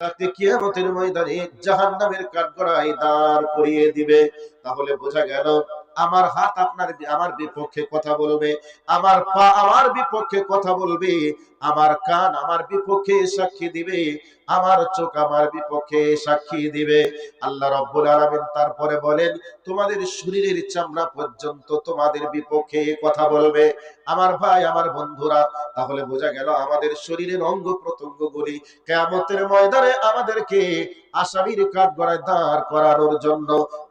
তাকে কিয়ামতের ময়দানে জাহান্নামের কাঠগড়ায় দাঁড় করিয়ে দিবে। তাহলে বোঝা গেল আমার হাত আমার বিপক্ষে কথা বলবে, আমার পা আমার বিপক্ষে কথা বলবে, আমার কান আমার বিপক্ষে সাক্ষী দিবে, আমার চোখ আমার বিপক্ষে সাক্ষী দিবে। আল্লাহ রাব্বুল আলামিন তারপরে বলেন, তোমাদের শরীরের চামড়া পর্যন্ত তোমাদের বিপক্ষে কথা বলবে। আমার ভাই, আমার বন্ধুরা, তাহলে বোঝা গেল আমাদের শরীরের অঙ্গ প্রত্যঙ্গগুলি কিয়ামতের ময়দানে আমাদেরকে আসামির কাঠগড়ায় দাঁড় করানোর জন্য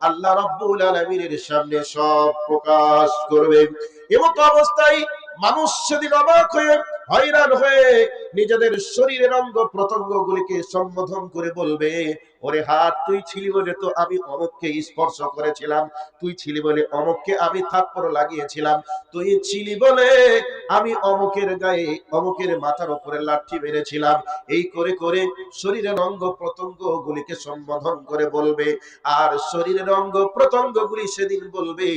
আল্লাহ রাব্বুল আলামিনের সামনে সব প্রকাশ করবে। এমত অবস্থায় মানুষ সেদিন অবাক হয়ে, হয়রান হয়ে নিজেদের শরীরের অঙ্গ প্রত্যঙ্গগুলিকে সম্বোধন করে বলবে, ওরে হাত, তুই ছিলি বলে তো আমি অমুককে স্পর্শ করেছিলাম, তুই ছিলি বলে অমুককে আমি থাপ্পড় লাগিয়েছিলাম, তুই ছিলি বলে আমি অমুকের গায়ে অমুকের মাথার উপরে লাঠি মেরেছিলাম। এই করে করে শরীরের অঙ্গ প্রত্যঙ্গ গুলিকে সম্বোধন করে বলবে। আর শরীরের অঙ্গ প্রত্যঙ্গ গুলি সেদিন বলবে,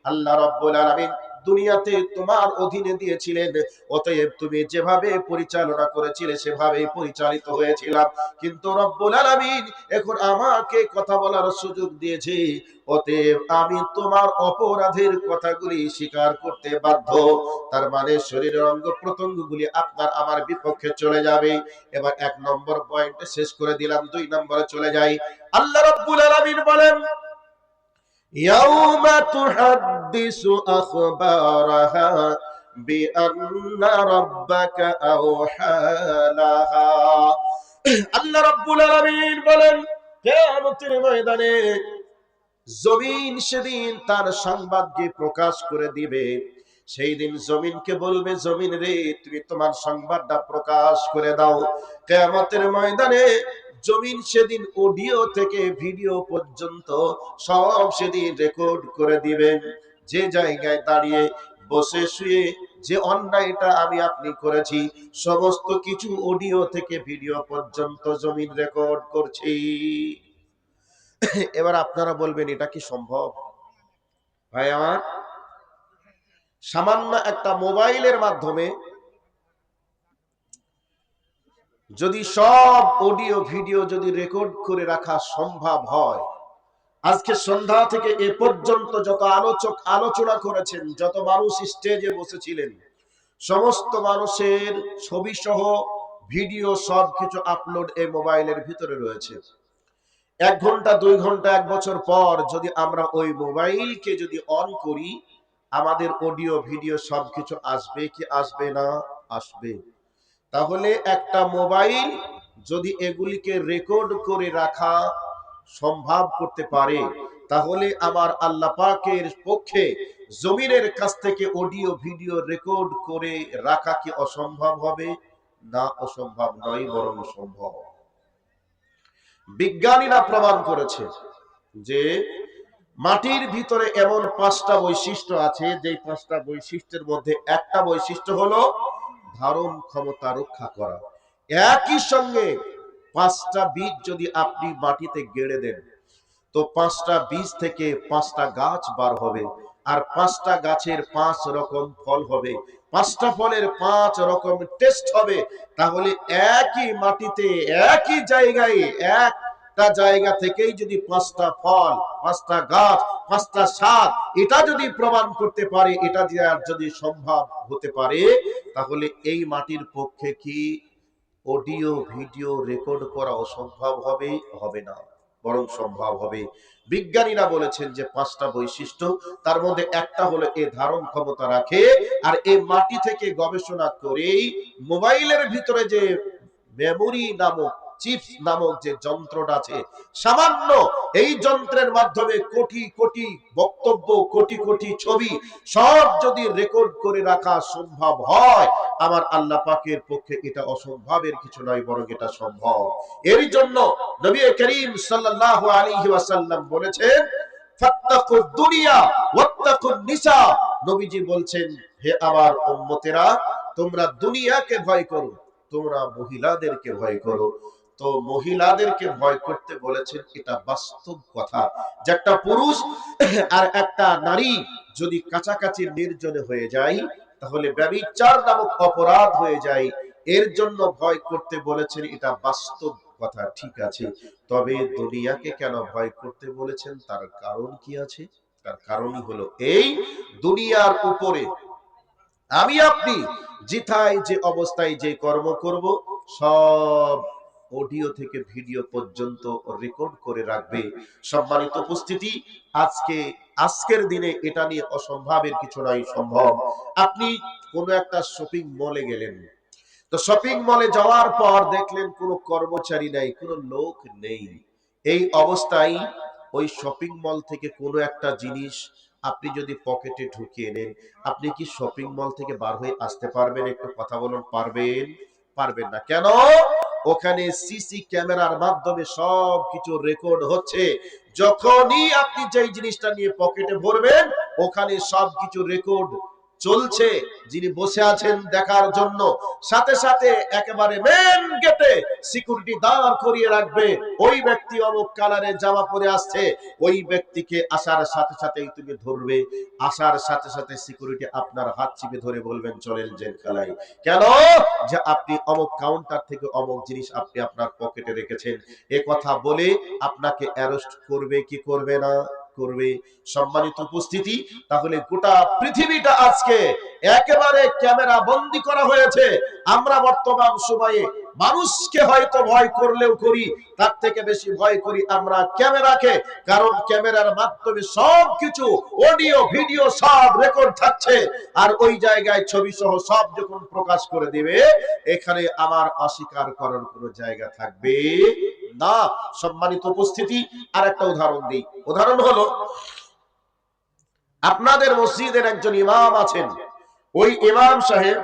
আল্লাহ রাব্বুল আলামিন দুনিয়াতে তোমার অধীনে দিয়েছিলেন, অতএব তুমি যেভাবে পরিচালনা করেছিলে সেভাবেই পরিচালিত হয়েছিলাম, কিন্তু রব্বুল আলামিন এখন আমাকে কথা বলার সুযোগ দিয়েছে, অতএব আমি তোমার অপরাধের কথাগুলি স্বীকার করতে বাধ্য। তার মানে শরীরের অঙ্গ প্রত্যঙ্গগুলি আপনার আমার বিপক্ষে চলে যাবে। এবার এক নম্বর পয়েন্টে শেষ করে দিলাম, দুই নম্বরে চলে যাই। আল্লাহ রাব্বুল আলামিন বলেন, ইয়াউমা তুহাদ্দিসু আখবারাহা বিআন্না রাব্বাকা আওহা লাহা। আল্লাহ রাব্বুল আলামিন বলেন, কিয়ামতের ময়দানে জমিন সেদিন তার সংবাদকে প্রকাশ করে দিবে। সেই দিন জমিনকে বলবে, জমিন রে, তুমি তোমার সংবাদটা প্রকাশ করে দাও। কিয়ামতের ময়দানে জমিন সেদিন অডিও থেকে ভিডিও পর্যন্ত সব সেদিন রেকর্ড করে দিবেন। যে জায়গায় দাঁড়িয়ে বসে শুয়ে যে অন্যায়টা আমি আপনি করেছি সমস্ত কিছু অডিও থেকে ভিডিও পর্যন্ত জমিন রেকর্ড করছি। এবার আপনারা বলবেন, এটা কি সম্ভব? ভাই আমার, সামান্য একটা মোবাইলের মাধ্যমে যদি সব অডিও ভিডিও যদি রেকর্ড করে রাখা সম্ভব হয়, আজকে সন্ধ্যা থেকে এ পর্যন্ত যত আলোচক আলোচনা করেছেন, যত মানুষ স্টেজে বসেছিলেন, সমস্ত মানুষের ছবি সহ ভিডিও সবকিছু আপলোড এই মোবাইলের ভিতরে রয়েছে। 1 ঘন্টা 2 ঘন্টা 1 বছর পর যদি আমরা ওই মোবাইলকে যদি অন করি, আমাদের অডিও ভিডিও সবকিছু আসবে কি আসবে না? আসবে। তাহলে একটা মোবাইল যদি এগুলিকে রেকর্ড করে রাখা সম্ভব করতে পারে, তাহলে আমার আল্লাহ পাকের পক্ষে জমিনের কাছ থেকে অডিও ভিডিও রেকর্ড করে রাখা কি অসম্ভব হবে? না, অসম্ভব নয়, বরং সম্ভব। বিজ্ঞানীরা প্রমাণ করেছে যে মাটির ভিতরে এমন 5টা বৈশিষ্ট্য আছে, যে 5টা বৈশিষ্ট্যের মধ্যে একটা বৈশিষ্ট্য হলো ধারণ ক্ষমতা রক্ষা করা। একই সঙ্গে 5টা বীজ যদি আপনি মাটিতে গেড়ে দেন, তো 5টা বীজ থেকে 5টা গাছ বার হবে, আর 5টা গাছের 5 রকম ফল হবে, 5টা ফলের 5 রকম টেস্ট হবে। তাহলে একই মাটিতে একই জায়গায় একটা জায়গা থেকেই যদি 5টা ফল, 5টা গাছ, 5টা স্বাদ, এটা যদি প্রমাণ করতে পারে, এটা যদি সম্ভব হতে পারে, তাহলে এই মাটির পক্ষে কি অডিও ভিডিও রেকর্ড করা অসম্ভব হবে? হবে না, বরং সম্ভব হবে। বিজ্ঞানীরা বলেছেন যে 5টা বৈশিষ্ট্য, তার মধ্যে একটা হলো এ ধারণ ক্ষমতা রাখে। আর এই মাটি থেকে গবেষণা করেই মোবাইলের ভিতরে যে মেমোরি নামক চিপস নামক যে যন্ত্রটা আছে, সামান্য এই যন্ত্রের মাধ্যমে কোটি কোটি বক্তব্য, কোটি কোটি ছবি সব যদি রেকর্ড করে রাখা সম্ভব হয়, আমার আল্লাহ পাকের পক্ষে এটা অসম্ভবের কিছু নয়, বরং এটা সম্ভব। এর জন্য নবী করিম সাল্লাল্লাহু আলাইহি ওয়াসাল্লাম বলেছেন, ফাত্তাকুদ দুনিয়া ওয়াত্তাকুন নিসা। নবীজি বলছেন, হে আমার উম্মতেরা, তোমরা দুনিয়াকে ভয় করো, তোমরা মহিলাদেরকে ভয় করো। তো মহিলাদেরকে ভয় করতে বলেছেন, এটা বাস্তব কথা যে একটা পুরুষ আর একটা নারী যদি কাছাকাছি নির্জনে হয়ে যায়, তাহলে ব্যভিচার নামক অপরাধ হয়ে যায়। এর জন্য ভয় করতে বলেছেন, এটা বাস্তব কথা ঠিক আছে, তবে দুনিয়াকে কেন ভয় করতে বলেছেন, তার কারণ কি আছে? তার কারণই হলো এই, দুনিয়ার উপরে আমি আপনি যেথায় যে অবস্থায় যে কর্ম করব, সব অডিও থেকে ভিডিও পর্যন্ত রেকর্ড করে রাখবে। সম্মানিত উপস্থিতি, আজকের দিনে এটা নিয়ে অসম্ভবের কিছু নয়, সম্ভব। আপনি কোন একটা শপিং মলে গেলেন, তো শপিং মলে যাওয়ার পর দেখলেন কোনো কর্মচারী নাই, কোনো লোক নেই। এই অবস্থায় ওই শপিং মল থেকে কোনো একটা জিনিস আপনি যদি পকেটে ঢুকিয়ে নেন, আপনি কি শপিং মল থেকে বার হয়ে আসতে পারবেন? একটু কথা বলুন, পারবেন? পারবেন না। কেন? ওখানে সিসি ক্যামেরার মাধ্যমে সব কিছু রেকর্ড হচ্ছে। যখনই আপনি যেই জিনিসটা নিয়ে পকেটে ভরবেন, ওখানে সব কিছু রেকর্ড চলছে। যিনি বসে আছেন দেখার জন্য, সাথে সাথে একেবারে মেন গেটে সিকিউরিটি দাঁড় করিয়ে রাখবে। ওই ব্যক্তি অমুক কালারের জামা পরে আসছে, ওই ব্যক্তিকে আসার সাথে সাথেই তুমি ধরবে। আসার সাথে সাথে সিকিউরিটি আপনার হাত চিপে ধরে বলবেন চলেন জেলখানায়। কেন? যে আপনি অমুক কাউন্টার থেকে অমুক জিনিস আপনি আপনার পকেটে রেখেছেন। এ কথা বলে আপনাকে অ্যারেস্ট করবে কি করবে না? করবে। সম্মানিত উপস্থিতি, তাহলে গোটা পৃথিবীটা আজকে একেবারে ক্যামেরা বন্দী করা হয়েছে। আমরা বর্তমান সময়ে মানুষকে হয়তো ভয় করলেও করি, তার থেকে বেশি ভয় করি আমরা ক্যামেরাকে। কারণ ক্যামেরার মাধ্যমে সবকিছু অডিও ভিডিও সব রেকর্ড থাকছে। আর ওই জায়গায় ছবি সহ সব যখন প্রকাশ করে দিবে, এখানে আমার অস্বীকার করার কোনো জায়গা থাকবে না। সম্মানিত উপস্থিতি, আর একটা উদাহরণ দিই। উদাহরণ হলো, আপনাদের মসজিদের একজন ইমাম আছেন। ওই ইমাম সাহেব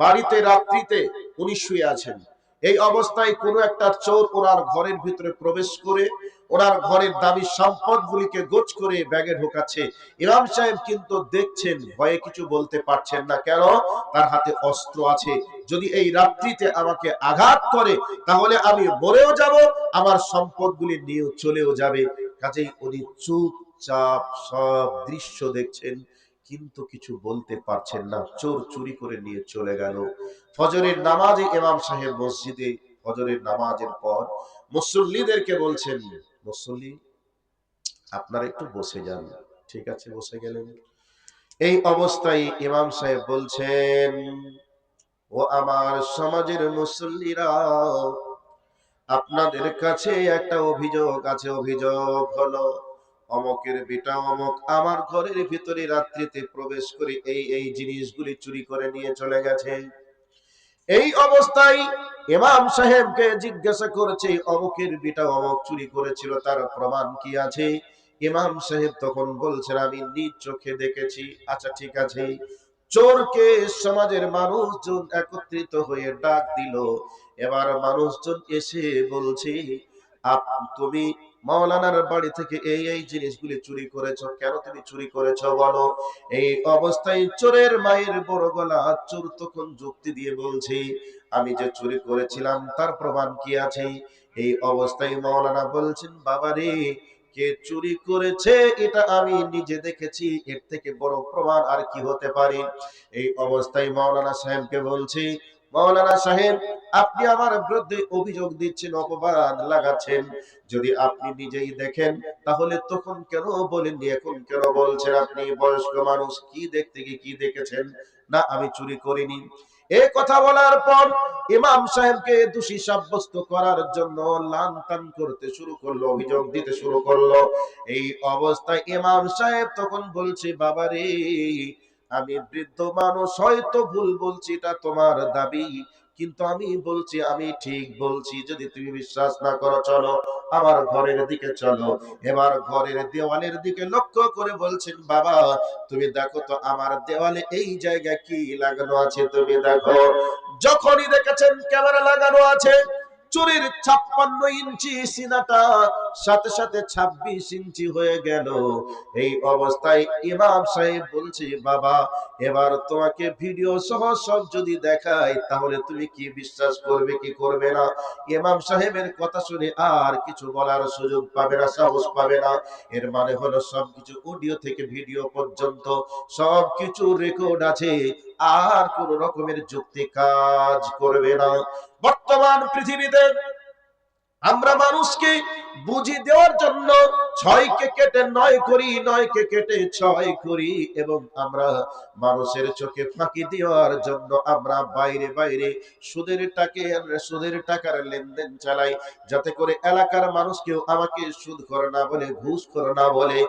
বাড়িতে রাত্রিতে উনি শুয়ে আছেন। এই অবস্থায় কোনো একটা চোর ওনার ঘরের ভিতরে প্রবেশ করে ওনার ঘরের দামি সম্পদগুলিকে গোছ করে ব্যাগে ঢোকাচ্ছে। ইমাম সাহেব কিন্তু দেখছেন, ভয়ে কিছু বলতে পারছেন না। কেন? তার হাতে অস্ত্র আছে। যদি এই রাত্রিতে আমাকে আঘাত করে, তাহলে আমি মরেও যাব, আমার সম্পদগুলি নিয়েও চলেও যাবে। কাজেই উনি চুপচাপ সব দৃশ্য দেখছেন, কিন্তু কিছু বলতে পারছেন না। চোর চুরি করে নিয়ে চলে গেল। ফজরের নামাজে ইমাম সাহেব মসজিদে, ফজরের নামাজের পর মুসল্লিদেরকে বলছেন, মুসল্লি আপনারা একটু বসে যান। ঠিক আছে, বসে গেলেন। এই অবস্থায় ইমাম সাহেব বলছেন, ও আমার সমাজের মুসল্লিরা, আপনাদের কাছে একটা অভিযোগ আছে। অভিযোগ হলো, অমকের বেটা অমক আমার ঘরের ভিতরে রাত্রিতে প্রবেশ করে এই জিনিসগুলি চুরি করে নিয়ে চলে গেছে। এই অবস্থায় ইমাম সাহেবকে জিজ্ঞাসা করেছে, অমকের বেটা অমক চুরি করেছিল, তার প্রমাণ কি আছে? ইমাম সাহেব তখন বলছেন, আমি নিজ চোখে দেখেছি। আচ্ছা ঠিক আছে। চোরকে সমাজের মানুষজন একত্রিত হয়ে ডাক দিল। এবার মানুষজন এসে বলছে, তুমি মাওলানার বাড়ি থেকে এই জিনিসগুলি চুরি করেছো, কেন তুমি চুরি করেছো বলো। এই অবস্থায় চোরের মায়ের বড় গলা। চোর তখন যুক্তি দিয়ে বলছে, আমি যে চুরি করেছিলাম তার প্রমাণ কি আছে? এই অবস্থায় মাওলানা বলছেন, বাবা রে, কে চুরি করেছে এটা আমি নিজে দেখেছি, এর থেকে বড় প্রমাণ আর কি হতে পারে? এই অবস্থায় মাওলানা সাহেবকে বলছি, মাওলানা সাহেব, আপনি আমার বিরুদ্ধে অভিযোগ দিচ্ছেন, অপবাদ লাগাচ্ছেন। যদি আপনি নিজেই দেখেন তাহলে তখন কেন বলেননি, এখন কেন বলছেন? আপনি বয়স্ক মানুষ, কি দেখতে গিয়ে কি দেখেছেন? না, আমি চুরি করিনি। এই কথা বলার পর ইমাম সাহেবকে দোষী সাব্যস্ত করার জন্য লান তান করতে শুরু করলো, অভিযোগ দিতে শুরু করলো। এই অবস্থায় ইমাম সাহেব তখন বলছে, বাবা রে, আমি বৃদ্ধ মানুষ, হয়তো ভুল বলছি, এটা তোমার দাবি, কিন্তু আমি বলছি আমি ঠিক বলছি। যদি তুমি বিশ্বাস না করো, চলো আমার ঘরের দিকে চলো। এবার ঘরের দেওয়ালের দিকে লক্ষ্য করে বলছেন, বাবা তুমি দেখো তো আমার দেওয়ালে এই জায়গায় কি লাগানো আছে, তুমি দেখো। যখনই দেখেছেন ক্যামেরা লাগানো আছে, চুরির 56 ইঞ্চি সিনাটা সাথে সাথে 26 ইঞ্চি হয়ে গেল। এই অবস্থায় ইমাম সাহেব বলছে, বাবা এবার তোমাকে ভিডিও সহ সব যদি দেখায়, তাহলে তুমি কি বিশ্বাস করবে কি করবে না? ইমাম সাহেবের কথা শুনে আর কিছু বলার সুযোগ পাবে না, সাহস পাবে না। এর মানে হলো সবকিছু অডিও থেকে ভিডিও পর্যন্ত সবকিছু রেকর্ড আছে, আর কোন রকমের যুক্তি কাজ করবে না। বর্তমান পৃথিবীতে আমরা মানুষকে বুঝি দেওয়ার জন্য 6কে কেটে 9 করি, 9কে কেটে 6 করি, এবং আমরা মানুষের চোখে ফাঁকি দেওয়ার জন্য আমরা বাইরে বাইরে সুদের টাকার লেনদেন চালাই, যাতে করে এলাকার মানুষ কেউ আমাকে সুদখোর না বলে, ঘুষখোর না বলে।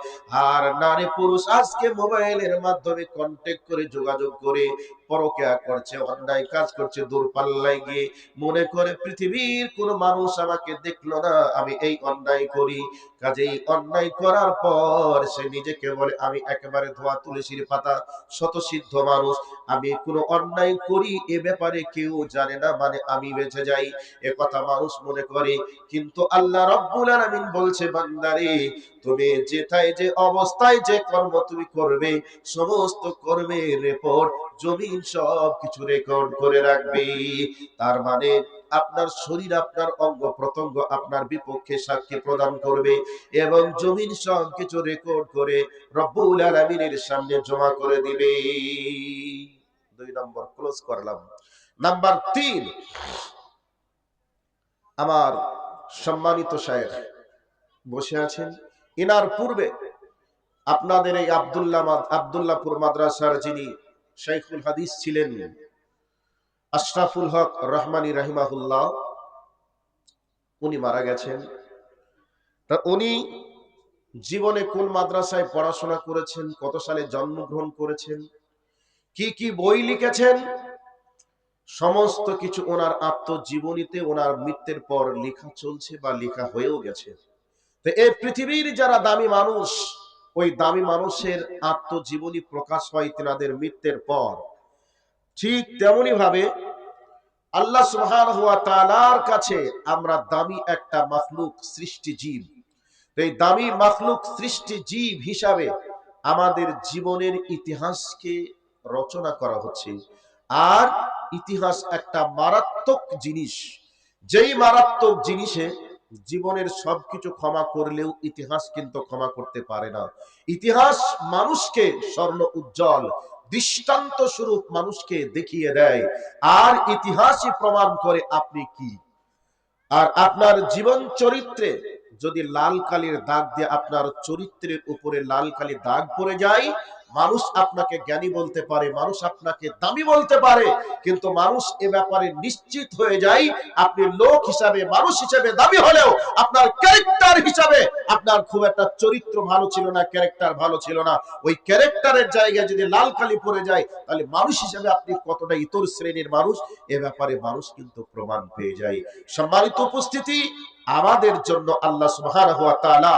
আর নারী পুরুষ আজকে মোবাইলের মাধ্যমে কন্টাক্ট করে, যোগাযোগ করে পরকীয়া করছে, অন্যায় কাজ করছে, দূরপাল্লায় গিয়ে মনে করে পৃথিবীর কোন মানুষ আমাকে দেখলো না, আমি এই অন্যায় করি। কাজেই অন্যায় করার পর সে নিজেকে বলে আমি একেবারে ধোয়া তুলসীর পাতা, শতসিদ্ধ মানুষ, আমি কোনো অন্যায় করি এ ব্যাপারে কেউ জানে না, মানে আমি বেঁচে যাই, এ কথা মানুষ মনে করে। কিন্তু আল্লাহ রাব্বুল আলামিন বলছে, বান্দারে তুমি যেটাই যে অবস্থায় যে কর্ম তুমি করবে, সমস্ত কর্মের রেকর্ড জমিন সব কিছু রেকর্ড করে রাখবে। তার মানে আপনার শরীর, আপনার অঙ্গ প্রত্যঙ্গ আপনার বিপক্ষে সাক্ষী প্রদান করবে, এবং জমিন সব কিছু রেকর্ড করে রব্বুল আলামিনের সামনে জমা করে দিবে। 2 নম্বর ক্লোজ করলাম। নাম্বার 3, আমার সম্মানিত শায়েখ বসে আছেন, ইনার পূর্বে আপনাদের এই আব্দুল্লাহপুর মাদ্রাসার যিনি শাইখুল হাদিস ছিলেন, আশরাফুল হক রহমানী রাহিমাহুল্লাহ, উনি মারা গেছেন। তা উনি জীবনে কোন মাদ্রাসায় পড়াশোনা করেছেন, কত সালে জন্মগ্রহণ করেছেন, কি কি বই লিখেছেন, সমস্ত কিছু ওনার আত্মজীবনীতে ওনার মৃত্যুর পর লেখা চলছে বা লেখা হয়েও গেছে। তো এই পৃথিবীর যারা দামি মানুষ, ওই দামি মানুষের আত্মজীবনী প্রকাশ হয় তেনাদের মৃত্যুর পর। ঠিক তেমনি ভাবে আল্লাহ সুবহানাহু ওয়া তাআলার কাছে আমরা দামি একটা মাখলুক, সৃষ্টি জীব। এই দামি মাখলুক সৃষ্টি জীব হিসাবে আমাদের জীবনের ইতিহাসকে রচনা করা হচ্ছে। আর ইতিহাস একটা মারাত্মক জিনিস, যেই মারাত্মক জিনিসে জীবনের সবকিছু ক্ষমা করলেও ইতিহাস কিন্তু ক্ষমা করতে পারে না। ইতিহাস মানুষকে স্বর্ণ উজ্জ্বল দৃষ্টান্ত স্বরূপ মানুষকে দেখিয়ে দেয়, আর ইতিহাসই প্রমাণ করে আপনি কি। আর আপনার জীবন চরিত্রে যদি লাল কালির দাগ দিয়ে আপনার চরিত্রের উপরে লাল কালি দাগ পড়ে যায়, মানুষ আপনাকে জ্ঞানী বলতে পারে, মানুষ আপনাকে দামি বলতে পারে, কিন্তু মানুষ এ ব্যাপারে নিশ্চিত হয়ে যায় আপনি লোক হিসাবে, মানুষ হিসাবে দামি হলেও আপনার ক্যারেক্টার হিসাবে আপনার খুব একটা চরিত্র ভালো ছিল না, ক্যারেক্টার ভালো ছিল না। ওই ক্যারেক্টারের জায়গায় যদি লাল কালি পড়ে যায়, তাহলে মানুষ হিসাবে আপনি কতটা ইতর শ্রেণীর মানুষ, এ ব্যাপারে মানুষ কিন্তু প্রমাণ পেয়ে যায়। সম্মানিত উপস্থিতি, আমাদের জন্য আল্লাহ সুবহানাহু ওয়া তাআলা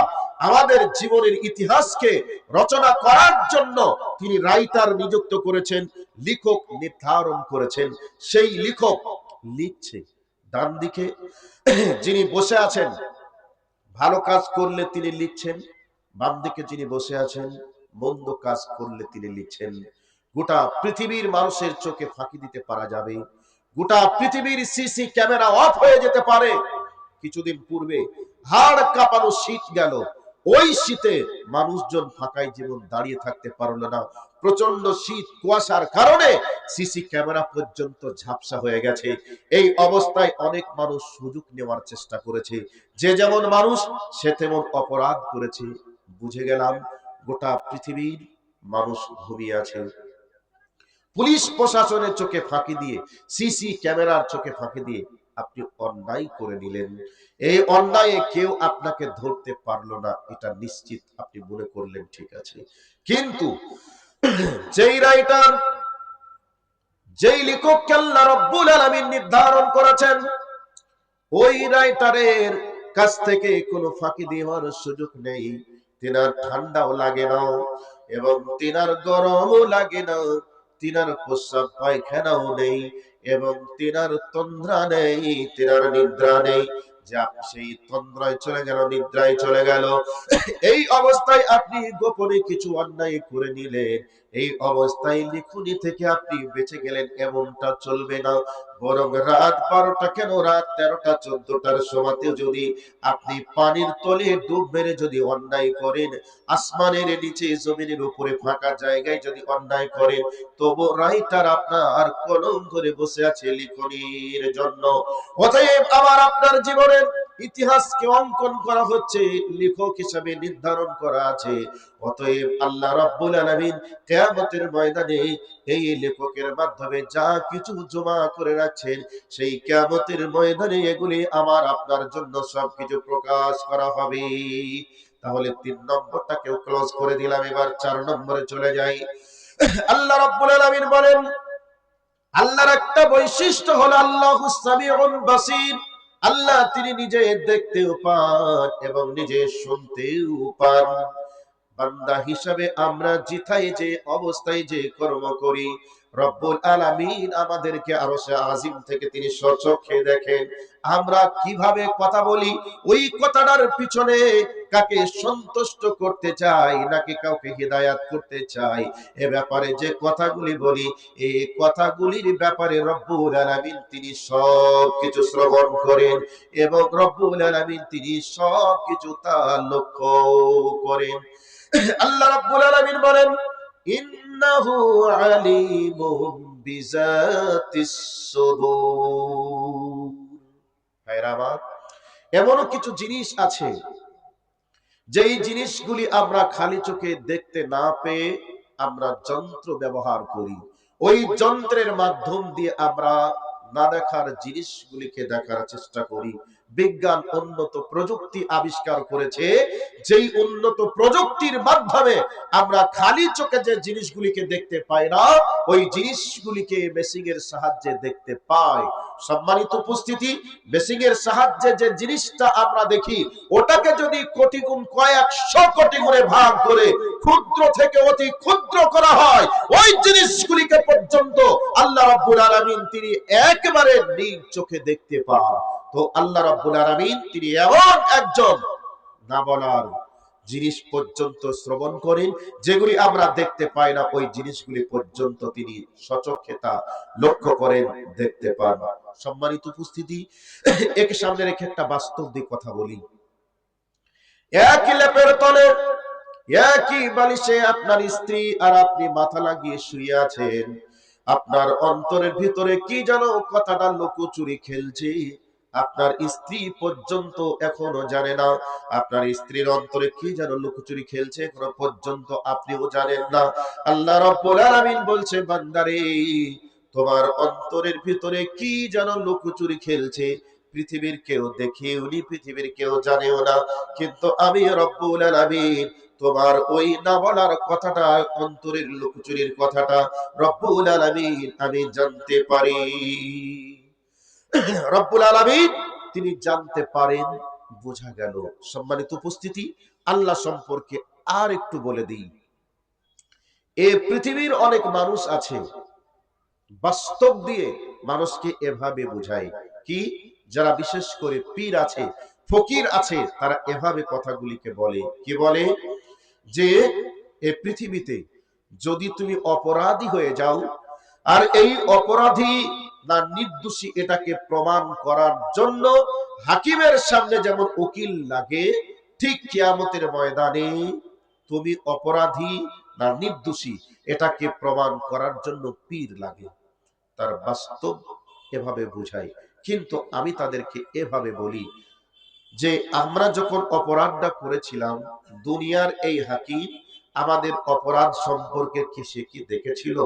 আমাদের জীবনের ইতিহাসকে রচনা করার জন্য তিনি রাইটার নিযুক্ত করেছেন, লেখক নির্ধারণ করেছেন। সেই লেখক লিখছে। ডান দিকে যিনি বসে আছেন, ভালো কাজ করলে তিনি লিখছেন, বাম দিকে যিনি বসে আছেন, মন্দ কাজ করলে তিনি লিখছেন। গোটা পৃথিবীর মানুষের চোখে ফাঁকি দিতে পারা যাবে, গোটা পৃথিবীর সিসি ক্যামেরা অফ হয়ে যেতে পারে। কিছুদিন পূর্বে হাড় কাঁপানো শীত গেল, ওই শীতে মানুষজন ফাঁকায় জীবন দাঁড়িয়ে থাকতে পারলো না। প্রচন্ড শীত, কুয়াশার কারণে সিসি ক্যামেরা পর্যন্ত ঝাপসা হয়ে গেছে। এই অবস্থায় অনেক মানুষ সুযোগ নেওয়ার চেষ্টা করেছে, যে যেমন মানুষ সে তেমন অপরাধ করেছে। বুঝে গেলাম গোটা পৃথিবীর মানুষ ঘুমিয়ে আছে। পুলিশ প্রশাসনের চোখে ফাঁকি দিয়ে, সিসি ক্যামেরার চোখে ফাঁকি দিয়ে আপনি অন্যায় করে নিলেন। এই অন্যায়ে কেউ আপনাকে ধরতে পারলো না, এটা নিশ্চিত আপনি মনে করলেন ঠিক আছে। কিন্তু যেই রাইটার, যেই লেখককে আল্লাহ রাব্বুল আলামিন নির্ধারণ করেছেন, ওই রাইটারের কাছ থেকে কোনো ফাঁকি দেওয়ার সুযোগ নেই। তিনার ঠান্ডাও লাগে না এবং তিনার গরমও লাগে না, তিনার প্রস্রাব পায়খানাও নেই এবং তিনার তন্দ্রা নেই, তিনার নিদ্রা নেই। যে সেই তন্দ্রায় চলে গেল, নিদ্রায় চলে গেল। এই অবস্থায় আপনি গোপনে কিছু অন্যায় করে নিলেন, এই অবস্থায় লিখুনি থেকে আপনি বেঁচে গেলেন, এমনটা চলবে না। বরং রাত 12টা কেন, রাত 13টা 14টার সময়তেও যদি আপনি পানির তলে ডুব মেরে যদি অন্যায় করেন, আসমানের নিচে জমিনের উপরে ফাঁকা জায়গায় যদি অন্যায় করেন, তবু রাইটার আপনার কলম ধরে বসে আছে লিখনির জন্য। অতএব আমার আপনার জীবনের ইতিহাসকে অঙ্কন করা হচ্ছে, লেখক হিসাবে নির্ধারণ করা আছে। অতএব আল্লাহ রাব্বুল আলামিন কিয়ামতের ময়দানে এই লেখকের মাধ্যমে যা কিছু জমা করে রাখছেন, সেই কিয়ামতের ময়দানে এগুলি আমার আপনার জন্য সবকিছু প্রকাশ করা হবে। তাহলে 3 নম্বরটাকেও ক্লোজ করে দিলাম, এবার 4 নম্বরে চলে যাই। আল্লাহ রাব্বুল আলামিন বলেন, আল্লাহর একটা বৈশিষ্ট্য হলো আল্লাহুস সামিউন বাসীর। আল্লাহ তিনি নিজে দেখতেও পান এবং নিজে শুনতেও পান। বান্দা হিসাবে আমরা জিথাই যে অবস্থায় যে কর্ম করি, রব্বুল আলামিন আমাদেরকে আরশে আজিম থেকে তিনি স্বচক্ষে দেখেন। আমরা কিভাবে কথা বলি, ওই কথাটার পিছনে কাকে সন্তুষ্ট করতে চাই নাকি কাউকে হিদায়াত করতে চাই, এ ব্যাপারে যে কথাগুলি বলি, এই কথাগুলির ব্যাপারে রব্বুল আলামিন তিনি সবকিছু শ্রবণ করেন এবং রব্বুল আলামিন তিনি সবকিছু তা লক্ষ্য করেন। আল্লাহ রাব্বুল আলামিন বলেন, ইন্নাহু আলিমুম বিজাতিস সুদূর। ভাইরা আমার, এমন কিছু জিনিস আছে যেই জিনিসগুলি আমরা খালি চোখে দেখতে না পেয়ে আমরা যন্ত্র ব্যবহার করি। ওই যন্ত্রের মাধ্যম দিয়ে আমরা না দেখার জিনিসগুলিকে দেখার চেষ্টা করি। বিজ্ঞান উন্নত প্রযুক্তি আবিষ্কার করেছে, যেই উন্নত প্রযুক্তির মাধ্যমে আমরা খালি চোখে যে জিনিসগুলিকে দেখতে পাই না, ওই জিনিসগুলিকে মেশিং এর সাহায্যে দেখতে পাই। সম্মানিত উপস্থিতি, মেশিং এর সাহায্যে যে জিনিসটা আমরা দেখি, ওটাকে যদি কোটি গুণ, কয়েকশো কোটি গুণে ভাগ করে ক্ষুদ্র থেকে অতি ক্ষুদ্র করা হয়, ওই জিনিসগুলিকে পর্যন্ত আল্লাহ রাব্বুল আলামিন তিনি একেবারে নিজ চোখে দেখতে পান। তো আল্লাহ রাব্বুল আলামিন তিনি এমন একজন না বলার জিনিস পর্যন্ত শ্রবণ করেন, যেগুলি আমরা দেখতে পাই না, ওই জিনিসগুলি পর্যন্ত তিনি সচক্ষে তা লক্ষ্য করেন, দেখতে পান। সম্মানিত উপস্থিতি, একে সামনে রেখে একটা বাস্তব দিক কথা বলি। একই লেপের তলে, একই বালিশে আপনার স্ত্রী আর আপনি মাথা লাগিয়ে শুয়ে আছেন। আপনার অন্তরের ভিতরে কি যেন কথাটা লুকোচুরি খেলছে, আপনার স্ত্রী পর্যন্ত এখনো জানে না। আপনার স্ত্রীর অন্তরে কি যেন লুকোচুরি খেলছে, এখনো পর্যন্ত আপনিও জানেন না। আল্লাহ রাব্বুল আলামিন বলছে, বান্দারে, তোমার অন্তরের ভিতরে কি যেন লুকোচুরি খেলছে, পৃথিবীর কেউ দেখেও নি, পৃথিবীর কেউ জানেও না, কিন্তু আমি রব্বুল আলামিন তোমার ওই না বলার কথাটা, অন্তরের লুকোচুরির কথাটা রব্বুল আলামিন আমি জানতে পারি। রব্বুল আলামিন তিনি জানতে পারেন, বোঝা গেল। সম্মানিত উপস্থিতি, আল্লাহ সম্পর্কে আর একটু বলে দিই। এই পৃথিবীর অনেক মানুষ আছে, বাস্তব দিয়ে মানুষকে এভাবে বোঝায় কি, যারা বিশেষ করে পীর আছে, ফকির আছে, তারা এভাবে কথাগুলিকে বলে, কি বলে যে এই পৃথিবীতে যদি তুমি অপরাধী হয়ে যাও, আর এই অপরাধী না নির্দোষী এটাকে প্রমাণ করার জন্য হাকিমের সামনে যেমন উকিল লাগে, ঠিক কিয়ামতের ময়দানে তুমি অপরাধী না নির্দোষী এটাকে প্রমাণ করার জন্য পীর লাগে। তার বাস্তব এভাবে বুঝাই। কিন্তু আমি তাদেরকে এভাবে বলি যে আমরা যখন অপরাধটা করেছিলাম, দুনিয়ার এই হাকিম আমাদের অপরাধ সম্পর্কে কি সে কি দেখেছিল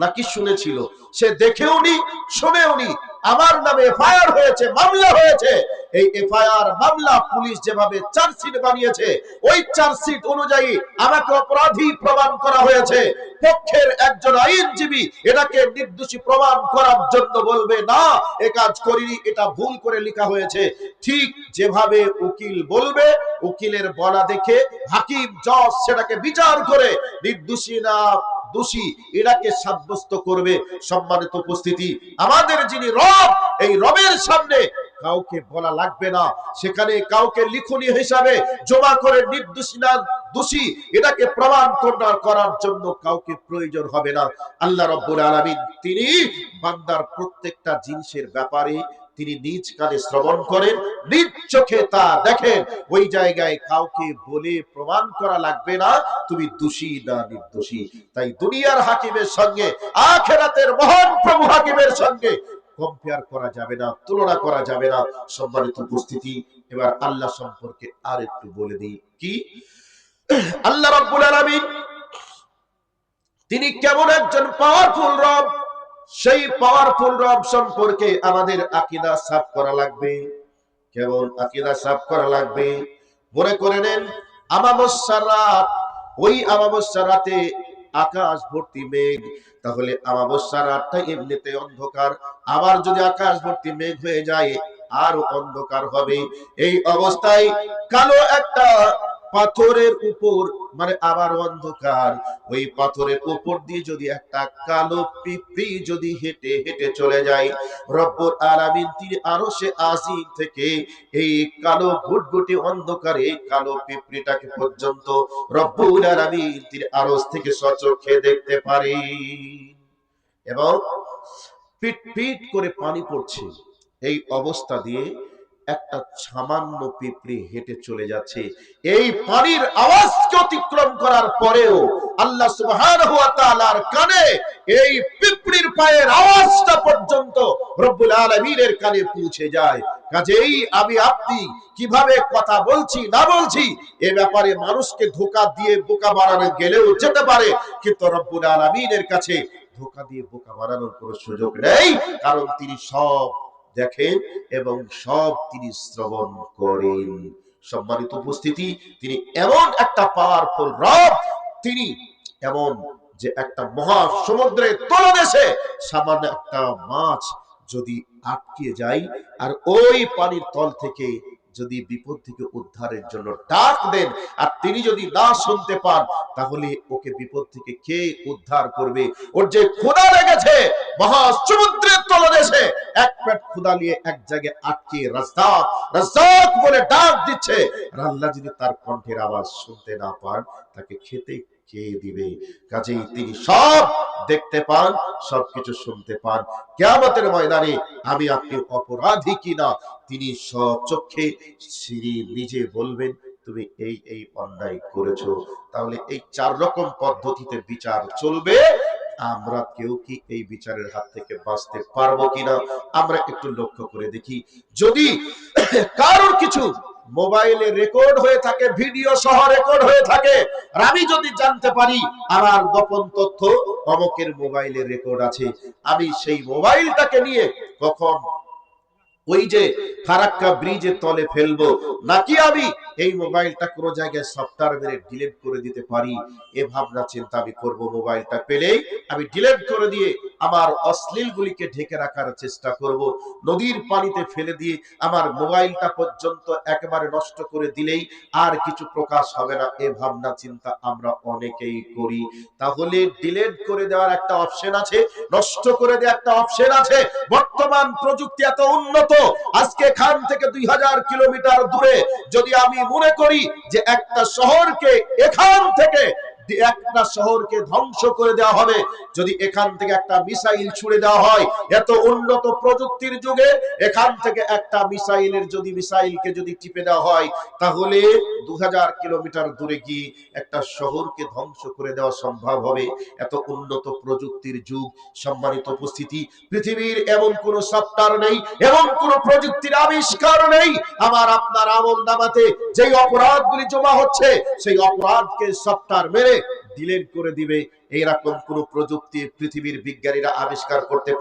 নাকি শুনেছিল? সে দেখেও নি, শুনেও নি। আমার নামে এফআইআর হয়েছে, মামলা হয়েছে। এই এফআইআর মামলা পুলিশ যেভাবে চার্জশিট বানিয়েছে, ওই চার্জশিট অনুযায়ী আমাকে অপরাধী প্রমাণ করা হয়েছে। পক্ষের একজন আইনজীবী এটাকে নির্দোষী প্রমাণ করার জন্য বলবে না, এ কাজ করিনি, এটা ভুল করে লেখা হয়েছে। ঠিক যেভাবে উকিল বলবে, উকিলের বলা দেখে হাকিম জজ সেটাকে বিচার করে নির্দোষী না দোষী এটাকে সাব্যস্ত করবে। সম্মানিত উপস্থিতি, আমাদের যিনি রব, এই রবের সামনে কাউকে বলা লাগবে না, সেখানে কাউকে লিখনি হিসাবে জমা করে নির্দোষী না দোষী এটাকে প্রমাণ করার জন্য কাউকে প্রয়োজন হবে না। আল্লাহ রাব্বুল আলামিন তিনি বান্দার প্রত্যেকটা জিনিসের ব্যাপারে তিনি নিজ কানে শ্রবণ করেন, নিজ চোখে তা দেখেন। ওই জায়গায় কাউকে বলে প্রমাণ করা লাগবে না তুমি দোষী না নির্দোষী। তাই দুনিয়ার হাকিমের সঙ্গে আখিরাতের মহান প্রভু হাকিমের সঙ্গে কম্পেয়ার করা যাবে না, তুলনা করা যাবে না। সম্মানিত উপস্থিতি, এবার আল্লাহ সম্পর্কে আর একটু বলে দিই। কি আল্লাহ রাব্বুল আলামিন তিনি কেমন একজন পাওয়ারফুল রব, সেই পাওয়ারফুল রব সম্পর্কে আমাদের আকীদা সাফ করা লাগবে। কেমন আকীদা সাফ করা লাগবে? মনে করে নেন আমাবস্যার রাত, ওই আমাবস্যার রাতে আকাশ ভর্তি মেঘ, তাহলে আমাবস্যার রাতটা এমনিতে অন্ধকার, আবার যদি আকাশ ভর্তি মেঘ হয়ে যায় আরো অন্ধকার হবে। এই অবস্থায় কালো একটা পাথরের উপর, মানে আবার অন্ধকার, ওই পাথরের উপর দিয়ে যদি একটা কালো পিঁপড়ী যদি হেঁটে হেঁটে চলে যায়, রব্বুল আলামিন তিনি আরশে আজিম থেকে এই কালো ঘুটঘুটে অন্ধকারে কালো পিঁপড়িটাকে পর্যন্ত রব্বুল আলামিন তিনি আরশ থেকে সচক্ষে দেখতে পারেন। এবং পিট পিট করে পানি পড়ছে, এই অবস্থা দিয়ে একটা সামান্য পিঁপড়ি হেঁটে চলে যাচ্ছে। এই পানির আওয়াজকে অতিক্রম করার পরেও আল্লাহ সুবহানাহু ওয়া তাআলার কানে এই পিঁপড়ির পায়ের আওয়াজটা পর্যন্ত রব্বুল আলামিনের কানে পৌঁছে যায়। কাজেই আমি আপনি কিভাবে কথা বলছি না বলছি এ ব্যাপারে মানুষকে ধোঁকা দিয়ে বোকা বানানো গেলেও যেতে পারে, কিন্তু রব্বুল আলামিনের কাছে ধোঁকা দিয়ে বোকা বানানোর কোনো সুযোগ নেই, কারণ তিনি সব দেখেন এবং সব তিনি শ্রবণ করেন। সম্মানিত উপস্থিতি, তিনি এমন একটা পাওয়ারফুল রব, তিনি এমন যে একটা মহা সমুদ্রের তলদেশে সামান্য একটা মাছ যদি আটকে যায় আর ওই পানির তল থেকে যদি বিপদ থেকে উদ্ধারের জন্য ডাক দেন আর তিনি যদি না শুনতে পান, তাহলে ওকে বিপদ থেকে কে উদ্ধার করবে? ওর যে ক্ষুধা লেগেছে মহা সমুদ্রের তলদেশে, এক পেট ক্ষুধা নিয়ে এক জায়গায় আটকে রাজ্জাক রাজ্জাক বলে ডাক দিচ্ছে, আর আল্লাহ যদি তার কণ্ঠের আওয়াজ শুনতে না পান, তাকে খেতে কে দিবে? কাজেই তিনি সব দেখতে পান, সবকিছু শুনতে পান। কিয়ামতের ময়দানে আমি আপনি অপরাধী কিনা তিনি সচক্ষে তিনি নিজে বলবেন তুমি এই এই অন্যায় করেছো। তাহলে এই চার রকম পদ্ধতিতে বিচার চলবে। আমরা কেউ কি এই বিচারের হাত থেকে বাঁচতে পারবো কিনা আমরা একটু লক্ষ্য করে দেখি। যদি কারোর কিছু মোবাইলে রেকর্ড হয়ে থাকে, ভিডিও সহ রেকর্ড হয়ে থাকে, আর আমি যদি জানতে পারি আমার গোপন তথ্য অমকের মোবাইলে রেকর্ড আছে, আমি সেই মোবাইলটাকে নিয়ে কখন ওই যে ফারাক্কা ব্রিজের তলে ফেলবো, নাকি আমি এই মোবাইলটা কোনো জায়গায় সফটওয়্যার মেরে ডিলিট করে দিতে পারি, এ ভাবনা চিন্তা আমি করব। মোবাইলটা পেলেই আমি ডিলিট করে দিয়ে আমার অশ্লীলগুলিকে ঢেকে রাখার চেষ্টা করব। নদীর পানিতে ফেলে দিয়ে আমার মোবাইলটা পর্যন্ত একেবারে নষ্ট করে দিলেই আর কিছু প্রকাশ হবে না, এ ভাবনা চিন্তা আমরা অনেকেই করি। তাহলে ডিলিট করে দেওয়ার একটা অপশন আছে, নষ্ট করে দেওয়ার একটা অপশন আছে। বর্তমান প্রযুক্তি এত উন্নত, আজকে এখান থেকে 2000 কিলোমিটার দূরে যদি আমি মনে করি যে একটা শহরকে এখান থেকে একটা শহরকে ধ্বংস করে দেওয়া হবে, যদি এখান থেকে একটা মিসাইল ছুড়ে দেওয়া হয়, এত উন্নত প্রযুক্তির যুগে এখান থেকে একটা মিসাইলের যদি মিসাইলকে যদি টিপে দেওয়া হয়, তাহলে 2000 কিলোমিটার দূরে গিয়ে একটা শহরকে ধ্বংস করে দেওয়া সম্ভব হবে। এত উন্নত প্রযুক্তির যুগ। সম্মানিত উপস্থিতি, পৃথিবীর এমন কোন সফটওয়্যার নেই, এমন কোন প্রযুক্তির আবিষ্কার নেই আমার আপনার আমলনামাতে যেই অপরাধগুলি জমা হচ্ছে সেই অপরাধকে সফটওয়্যার মেরে ডিলিট করে দিবে। এইরকম কোন প্রযুক্তি পৃথিবীর বিজ্ঞানীরা আবিষ্কার করতে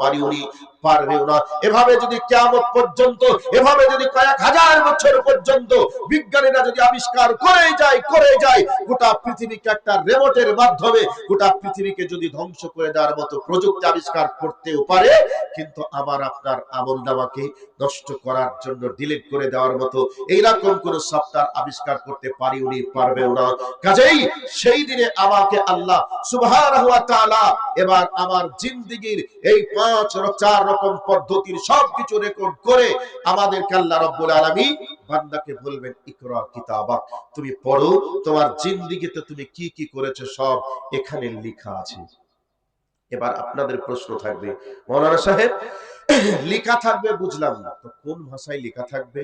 পারবেও না। এভাবে যদি কিয়ামত পর্যন্ত, এভাবে যদি কয়েক হাজার বছর পর্যন্ত বিজ্ঞানীরা যদি আবিষ্কার করে যায় গোটা পৃথিবীকে একটা রিমোটের মাধ্যমে গোটা পৃথিবীকে যদি ধ্বংস করে দেওয়ার মতো প্রযুক্তি আবিষ্কার করতেও পারে, কিন্তু আমার আপনার আমলনামাকে নষ্ট করার জন্য ডিলিট করে দেওয়ার মতো এইরকম কোন সফটওয়্যার আবিষ্কার করতে পারবেও না। কাজেই সেই দিনে আমাকে আল্লাহ সুবহানাহু ওয়া তাআলা এবার আমার জিন্দেগীর এই 4 রকম পদ্ধতির সবকিছু রেকর্ড করে আমাদেরকে আল্লাহ রাব্বুল আলামিন বান্দাকে বলবেন ইকরা কিতাবাক, তুমি পড়ো, তোমার জিন্দেগিতে তুমি কি কি করেছো সব এখানে লেখা আছে। এবার আপনাদের প্রশ্ন থাকবে, মাওলানা সাহেব লেখা থাকবে বুঝলাম না, তো কোন ভাষায় লেখা থাকবে?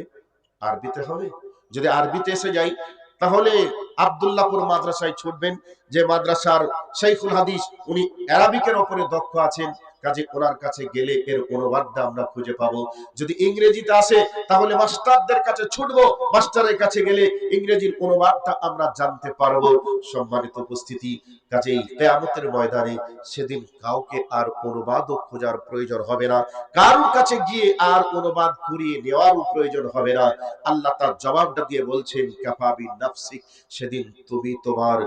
আরবিতে হবে? যদি আরবিতে এসে যাই তাহলে আব্দুল্লাহপুর মাদ্রাসায় ছুটবেন, যে মাদ্রাসার শাইখুল হাদিস উনি আরবিকের উপরে দক্ষ আছেন, কাজে ওনার কাছে গেলে এর অনুবাদটা আমরা খুঁজে পাবো। যদি ইংরেজিতে আসে তাহলে মাস্টারদের কাছে ছুটবো, মাস্টারের কাছে গেলে ইংরেজির অনুবাদটা আমরা জানতে পারবো। সম্মানিত উপস্থিতি, কাজেই কিয়ামতের ময়দানে সেদিন কাউকে আর অনুবাদও খোঁজার প্রয়োজন হবে না, কারোর কাছে গিয়ে আর অনুবাদ করিয়ে নেওয়ারও প্রয়োজন হবে না। আল্লাহ তার জবাবটা দিয়ে বলছেন, কাফাবি নাফসিক, সেদিন তুমি তোমার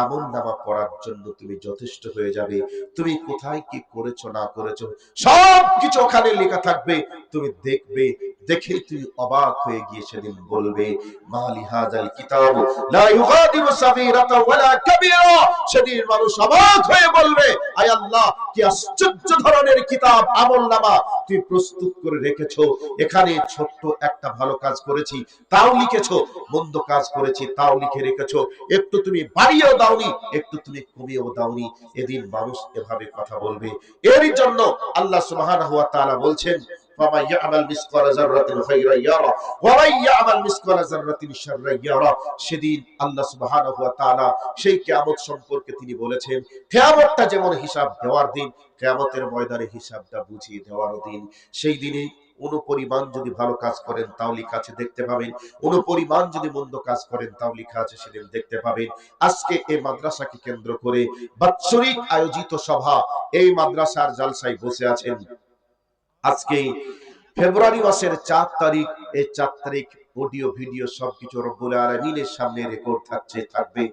আমলনামা পড়ার জন্য তুমি যথেষ্ট হয়ে যাবে। তুমি কোথায় কি করেছো না করেছো সবকিছু ওখানে লেখা থাকবে। তুমি দেখবে, দেখে তুমি অবাক হয়ে গিয়ে সেদিন বলবে, মালি হাযাল কিতাব লা ইউগাদিরু সাগীরাতা ওয়ালা কাবীরা। সেদিন মানুষ অবাক হয়ে বলবে, আয় আল্লাহ, কি আশ্চর্য ধরনের কিতাব আমলনামা তুমি প্রস্তুত করে রেখেছো। এখানে ছোট্ট একটা ভালো কাজ করেছি তাও লিখেছো, মন্দ কাজ করেছি তাও লিখে রেখেছো, একটু তুমি বাড়িয়েও দাওনি, একটু তুমি কমিয়েও দাওনি। এদিন মানুষ এভাবে কথা বলবে। এরই জন্য আল্লাহ সুবহানাহু ওয়া তাআলা বলছেন, ফামান ইয়ামাল মিসকালা যাররাতিন খায়রান ইয়ারা ওয়া মান ইয়ামাল মিসকালা যাররাতিন শাররান ইয়ারা। সেদিন আল্লাহ সুবহানাহু ওয়া তাআলা সেই কিয়ামত সম্পর্কে তিনি বলেছেন, কিয়ামতটা যেমন হিসাব দেওয়ার দিন, কিয়ামতের ময়দানে হিসাবটা বুঝিয়ে দেওয়ার দিন। সেই দিনে অনুপরিমাণ যদি ভালো কাজ করেন তাও লেখা আছে, দেখতে পাবেন। অনুপরিমাণ যদি মন্দ কাজ করেন তাও লেখা আছে, সেদিন দেখতে পাবেন। আজকে এই মাদ্রাসাকে কেন্দ্র করে বাৎসরিক আয়োজিত সভা, এই মাদ্রাসার জালসায় বসে আছেন। আজকে ফেব্রুয়ারি মাসের 4 তারিখ, এই 4 তারিখ অডিও ভিডিও সবকিছু রব্বুল আলামিনের সামনে রেকর্ড থাকবে।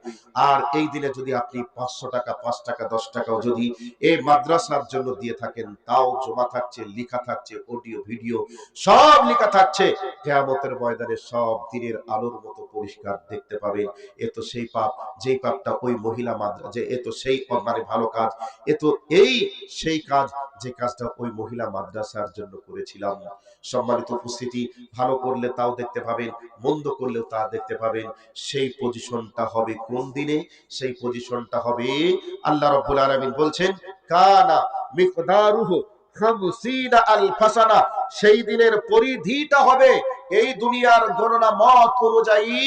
আর এই দিনে যদি আপনি 500 টাকা, 5 টাকা, 10 টাকাও যদি এই মাদ্রাসার জন্য দিয়ে থাকেন, তাও জমা থাকছে, লেখা থাকছে, অডিও ভিডিও সব লেখা থাকছে। কিয়ামতের ময়দানে সব দিনের আলোর মতো পরিষ্কার দেখতে পাবেন। এ তো সেই পাপ, যেই পাপটা ওই মহিলা মাদ্রাসা, এ তো সেই মানে ভালো কাজ, এ তো এই সেই কাজ যে কাজটা ওই মহিলা মাদ্রাসার জন্য করেছিলাম। সম্মানিত উপস্থিতি, ভালো করলে তাও দেখতে পাবেন, মন্দ করলেও তা দেখতে পাবেন। সেই পজিশনটা হবে কোন দিনে? সেই পজিশনটা হবে, আল্লাহ রাব্বুল আলামিন বলছেন, কানা মিকদারুহু 50 আলফা সানা। সেই দিনের পরিধিটা হবে এই দুনিয়ার গণনা মত অনুযায়ী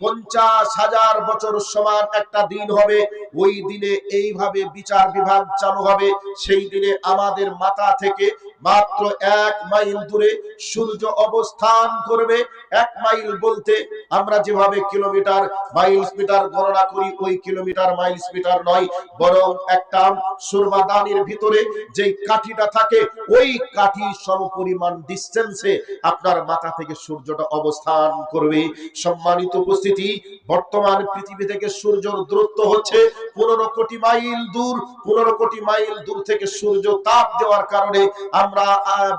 50,000 বছর সমান একটা দিন হবে। ওই দিনে এইভাবে বিচার বিভাগ চালু হবে। সেই দিনে আমাদের মাথা থেকে মাত্র 1 মাইল দূরে সূর্য অবস্থান করবে। 1 মাইল বলতে আমরা যেভাবে কিলোমিটার, মাইলস, মিটার গণনা করি, ওই কিলোমিটার, মাইলস, মিটার নয়, বরং একটা সুরমাদানির ভিতরে যেই কাঠিটা থাকে, ওই কাঠি সমপরিমাণ ডিসটেন্সে আপনার মাথা থেকে সূর্যটা অবস্থান করবে। সম্মানিত উপস্থিতি, বর্তমান পৃথিবী থেকে সূর্যের দূরত্ব হচ্ছে 15 কোটি মাইল দূর। 15 কোটি মাইল দূর থেকে সূর্য তাপ দেওয়ার কারণে আমরা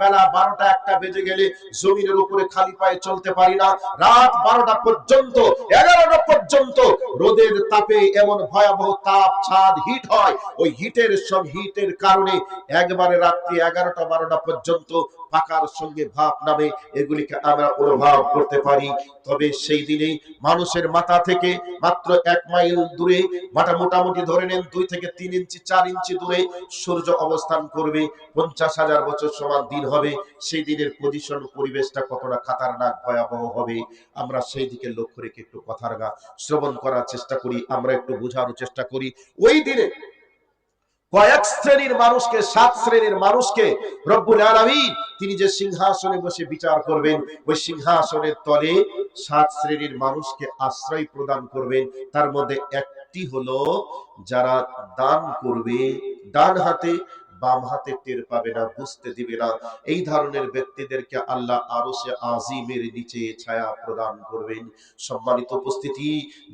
বেলা 12টা 1টা বেজে গেলে জমিনের উপরে খালি পায়ে চলতে পারি না। রাত 12টা পর্যন্ত, 11টা পর্যন্ত রোদের তাপে এমন ভয়াবহ তাপ, ছাদ হিট হয়। ওই হিটের কারণে একবারে রাত্রি 11টা 12টা পর্যন্ত পাকার সঙ্গে ভাপ নামে, এগুলিকে আমরা অনুভব করতে পারি। তবে সেই দিনে মানুষের মাথা থেকে মাত্র 1 মাইল দূরে, মোটামুটি ধরে নেন 2 থেকে 3 ইঞ্চি 4 ইঞ্চি দূরে সূর্য অবস্থান করবে। 50,000 বছর সমান দিন হবে। সেই দিনের পজিশন, পরিবেশটা কতটা খাতারনাক, ভয়াবহ হবে, আমরা সেই দিকে লক্ষ্য রেখে একটু কথার শ্রবণ করার চেষ্টা করি, আমরা একটু বোঝার চেষ্টা করি। ওই দিনে কয়েক শ্রেণীর মানুষকে, 7 শ্রেণীর মানুষকে রব্বুল আলামিন তিনি যে সিংহাসনে বসে বিচার করবেন, ওই সিংহাসনের তলে 7 শ্রেণীর মানুষকে আশ্রয় প্রদান করবেন। তার মধ্যে একটি হলো যারা দান করবে ডান হাতে, বাম হাতে টের পাবে না, বুঝতে দিবে না। এই ধরনের ব্যক্তিদেরকে আল্লাহ আরশে আজিমের নিচে ছায়া প্রদান করবেন। সম্মানিত উপস্থিতি,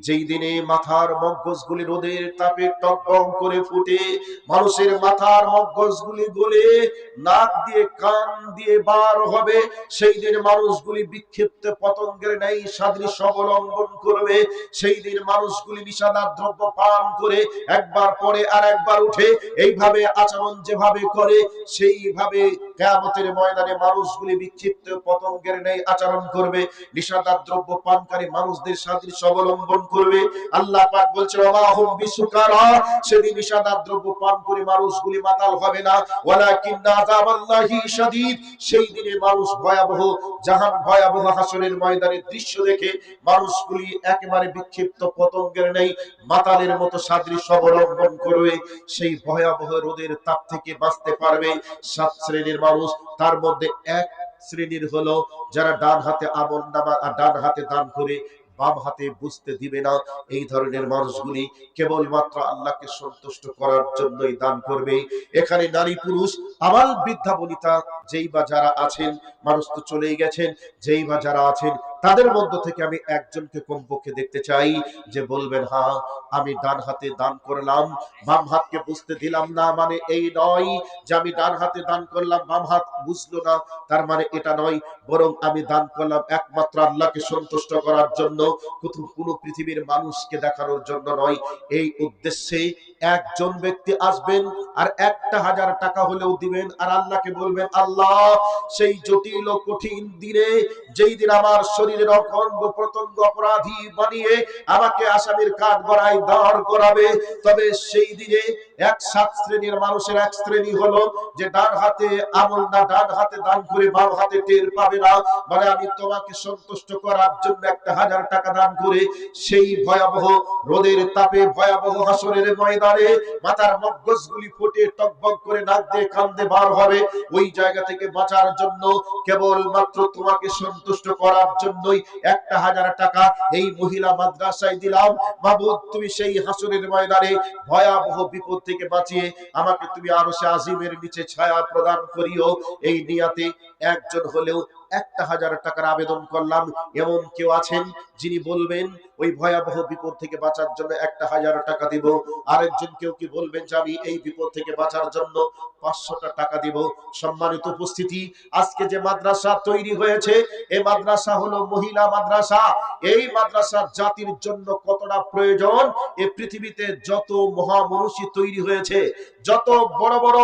যেই দিনে মাথার মগজগুলি রোদের তাপে টকবক করে ফুটে, মানুষের মাথার মগজগুলি গলে নাক দিয়ে কান দিয়ে বার হবে, সেই দিন মানুষগুলি বিক্ষিপ্ত পতঙ্গের ন্যায় সাদৃশ্য অবলম্বন করবে। সেই দিন মানুষগুলি নিশাদার দ্রব্য পান করে একবার পরে আর একবার উঠে, এইভাবে আচরণ যেভাবে করে সেইভাবে কিয়ামতের ময়দানে মানুষগুলি বিক্ষিপ্ত পতঙ্গের ন্যায় আচরণ করবে, নিশাদার দ্রব্য পানকারী মানুষদের সাদৃশ্য অবলম্বন করবে। আল্লাহ পাক বলছেন ওয়া হুম বিসুকারা, সেদিন নিশাদার দ্রব্য পান করে মানুষগুলি মাতাল হবে না, ওয়ালাকিন্না আযাবাল্লাহি শাদীদ, সেই দিনে মানুষ ভয়াবহ, জাহান ভয়াবহ হাসরের ময়দানের দৃশ্য দেখে মানুষগুলি একেবারে বিক্ষিপ্ত পতঙ্গের ন্যায় মাতালের মতো সাদৃশ্য অবলম্বন করবে। সেই ভয়াবহ রোদের তাপ থেকে বাঁচতে পারবে 7 শ্রেণীর মানুষ। তার মধ্যে এক শ্রেণীর হলো যারা ডান হাতে আমলনামা আর ডান হাতে দান করে বাম হাতে বুঝতে দিবে না। এই ধরনের মানুষগুলি কেবলমাত্র আল্লাহকে সন্তুষ্ট করার জন্যই দান করবে। এখানে নারী পুরুষ আবাল বৃদ্ধা বনিতা যেই বা যারা আছেন, মানুষ তো চলেই গেছেন, যেই বা যারা আছেন তাদের মধ্য থেকে আমি একজনকে কমপক্ষে দেখতে চাই যে বলবেন হ্যাঁ আমি ডান হাতে দান করলাম, বাম হাতকে বুঝতে দিলাম না। মানে এই নয় যে আমি ডান হাতে দান করলাম বাম হাত বুঝলো না, তার মানে এটা নয়, বরং আমি দান করলাম একমাত্র আল্লাহকে সন্তুষ্ট করার জন্য, কোনো পৃথিবীর মানুষকে দেখানোর জন্য নয়। এই উদ্দেশ্যে একজন ব্যক্তি আসবেন আর 1000 টাকা হলেও দিবেন আর আল্লাহকে বলবেন আল্লাহ সেই জটিল ও কঠিন দিনে, যেই দিন আমার শরীরের অঙ্গ প্রত্যঙ্গ অপরাধী বানিয়ে আমাকে আসামির কাঠ গড়ায় দাঁড় করাবে, তবে সেই দিনে 7 শ্রেণীর মানুষের এক শ্রেণী হলো যে ডান হাতে আমল না, ডান হাতে দান করে বাম হাতে টের পাবে না। মানে আমি তোমাকে সন্তুষ্ট করার জন্য 1000 টাকা দান করে সেই ভয়াবহ রোদের তাপে ভয়াবহ হাসরের ময়দানে মাথার মগজগুলি ফুটে টকবক করে নাক দিয়ে কান্দে বার হবে। ওই জায়গা থেকে বাঁচার জন্য কেবলমাত্র তোমাকে সন্তুষ্ট করার জন্যই 1000 টাকা এই মহিলা মাদ্রাসায় দিলাম। মাবুদ তুমি সেই হাসরের ময়দানে ভয়াবহ বিপদ থেকে বাঁচিয়ে আমাকে তুমি আরশে আজিমের নিচে ছায়া প্রদান করিও। এই নিয়াতে একজন হলেও 1000 টাকার আবেদন করলাম। এমন কেউ আছেন যিনি বলবেন ওই ভয়াবহ বিপদ থেকে বাঁচার জন্য 1000 টাকা দিব? আরেকজন কেউ কি বলবেন যে আমি এই বিপদ থেকে বাঁচার জন্য 500 টাকা দিব? সম্মানিত উপস্থিতি, আজকে যে মাদ্রাসা তৈরি হয়েছে এই মাদ্রাসা হলো মহিলা মাদ্রাসা। এই মাদ্রাসা জাতির জন্য কতটা প্রয়োজন, এই পৃথিবীতে যত মহামনীষী তৈরি হয়েছে, যত বড় বড়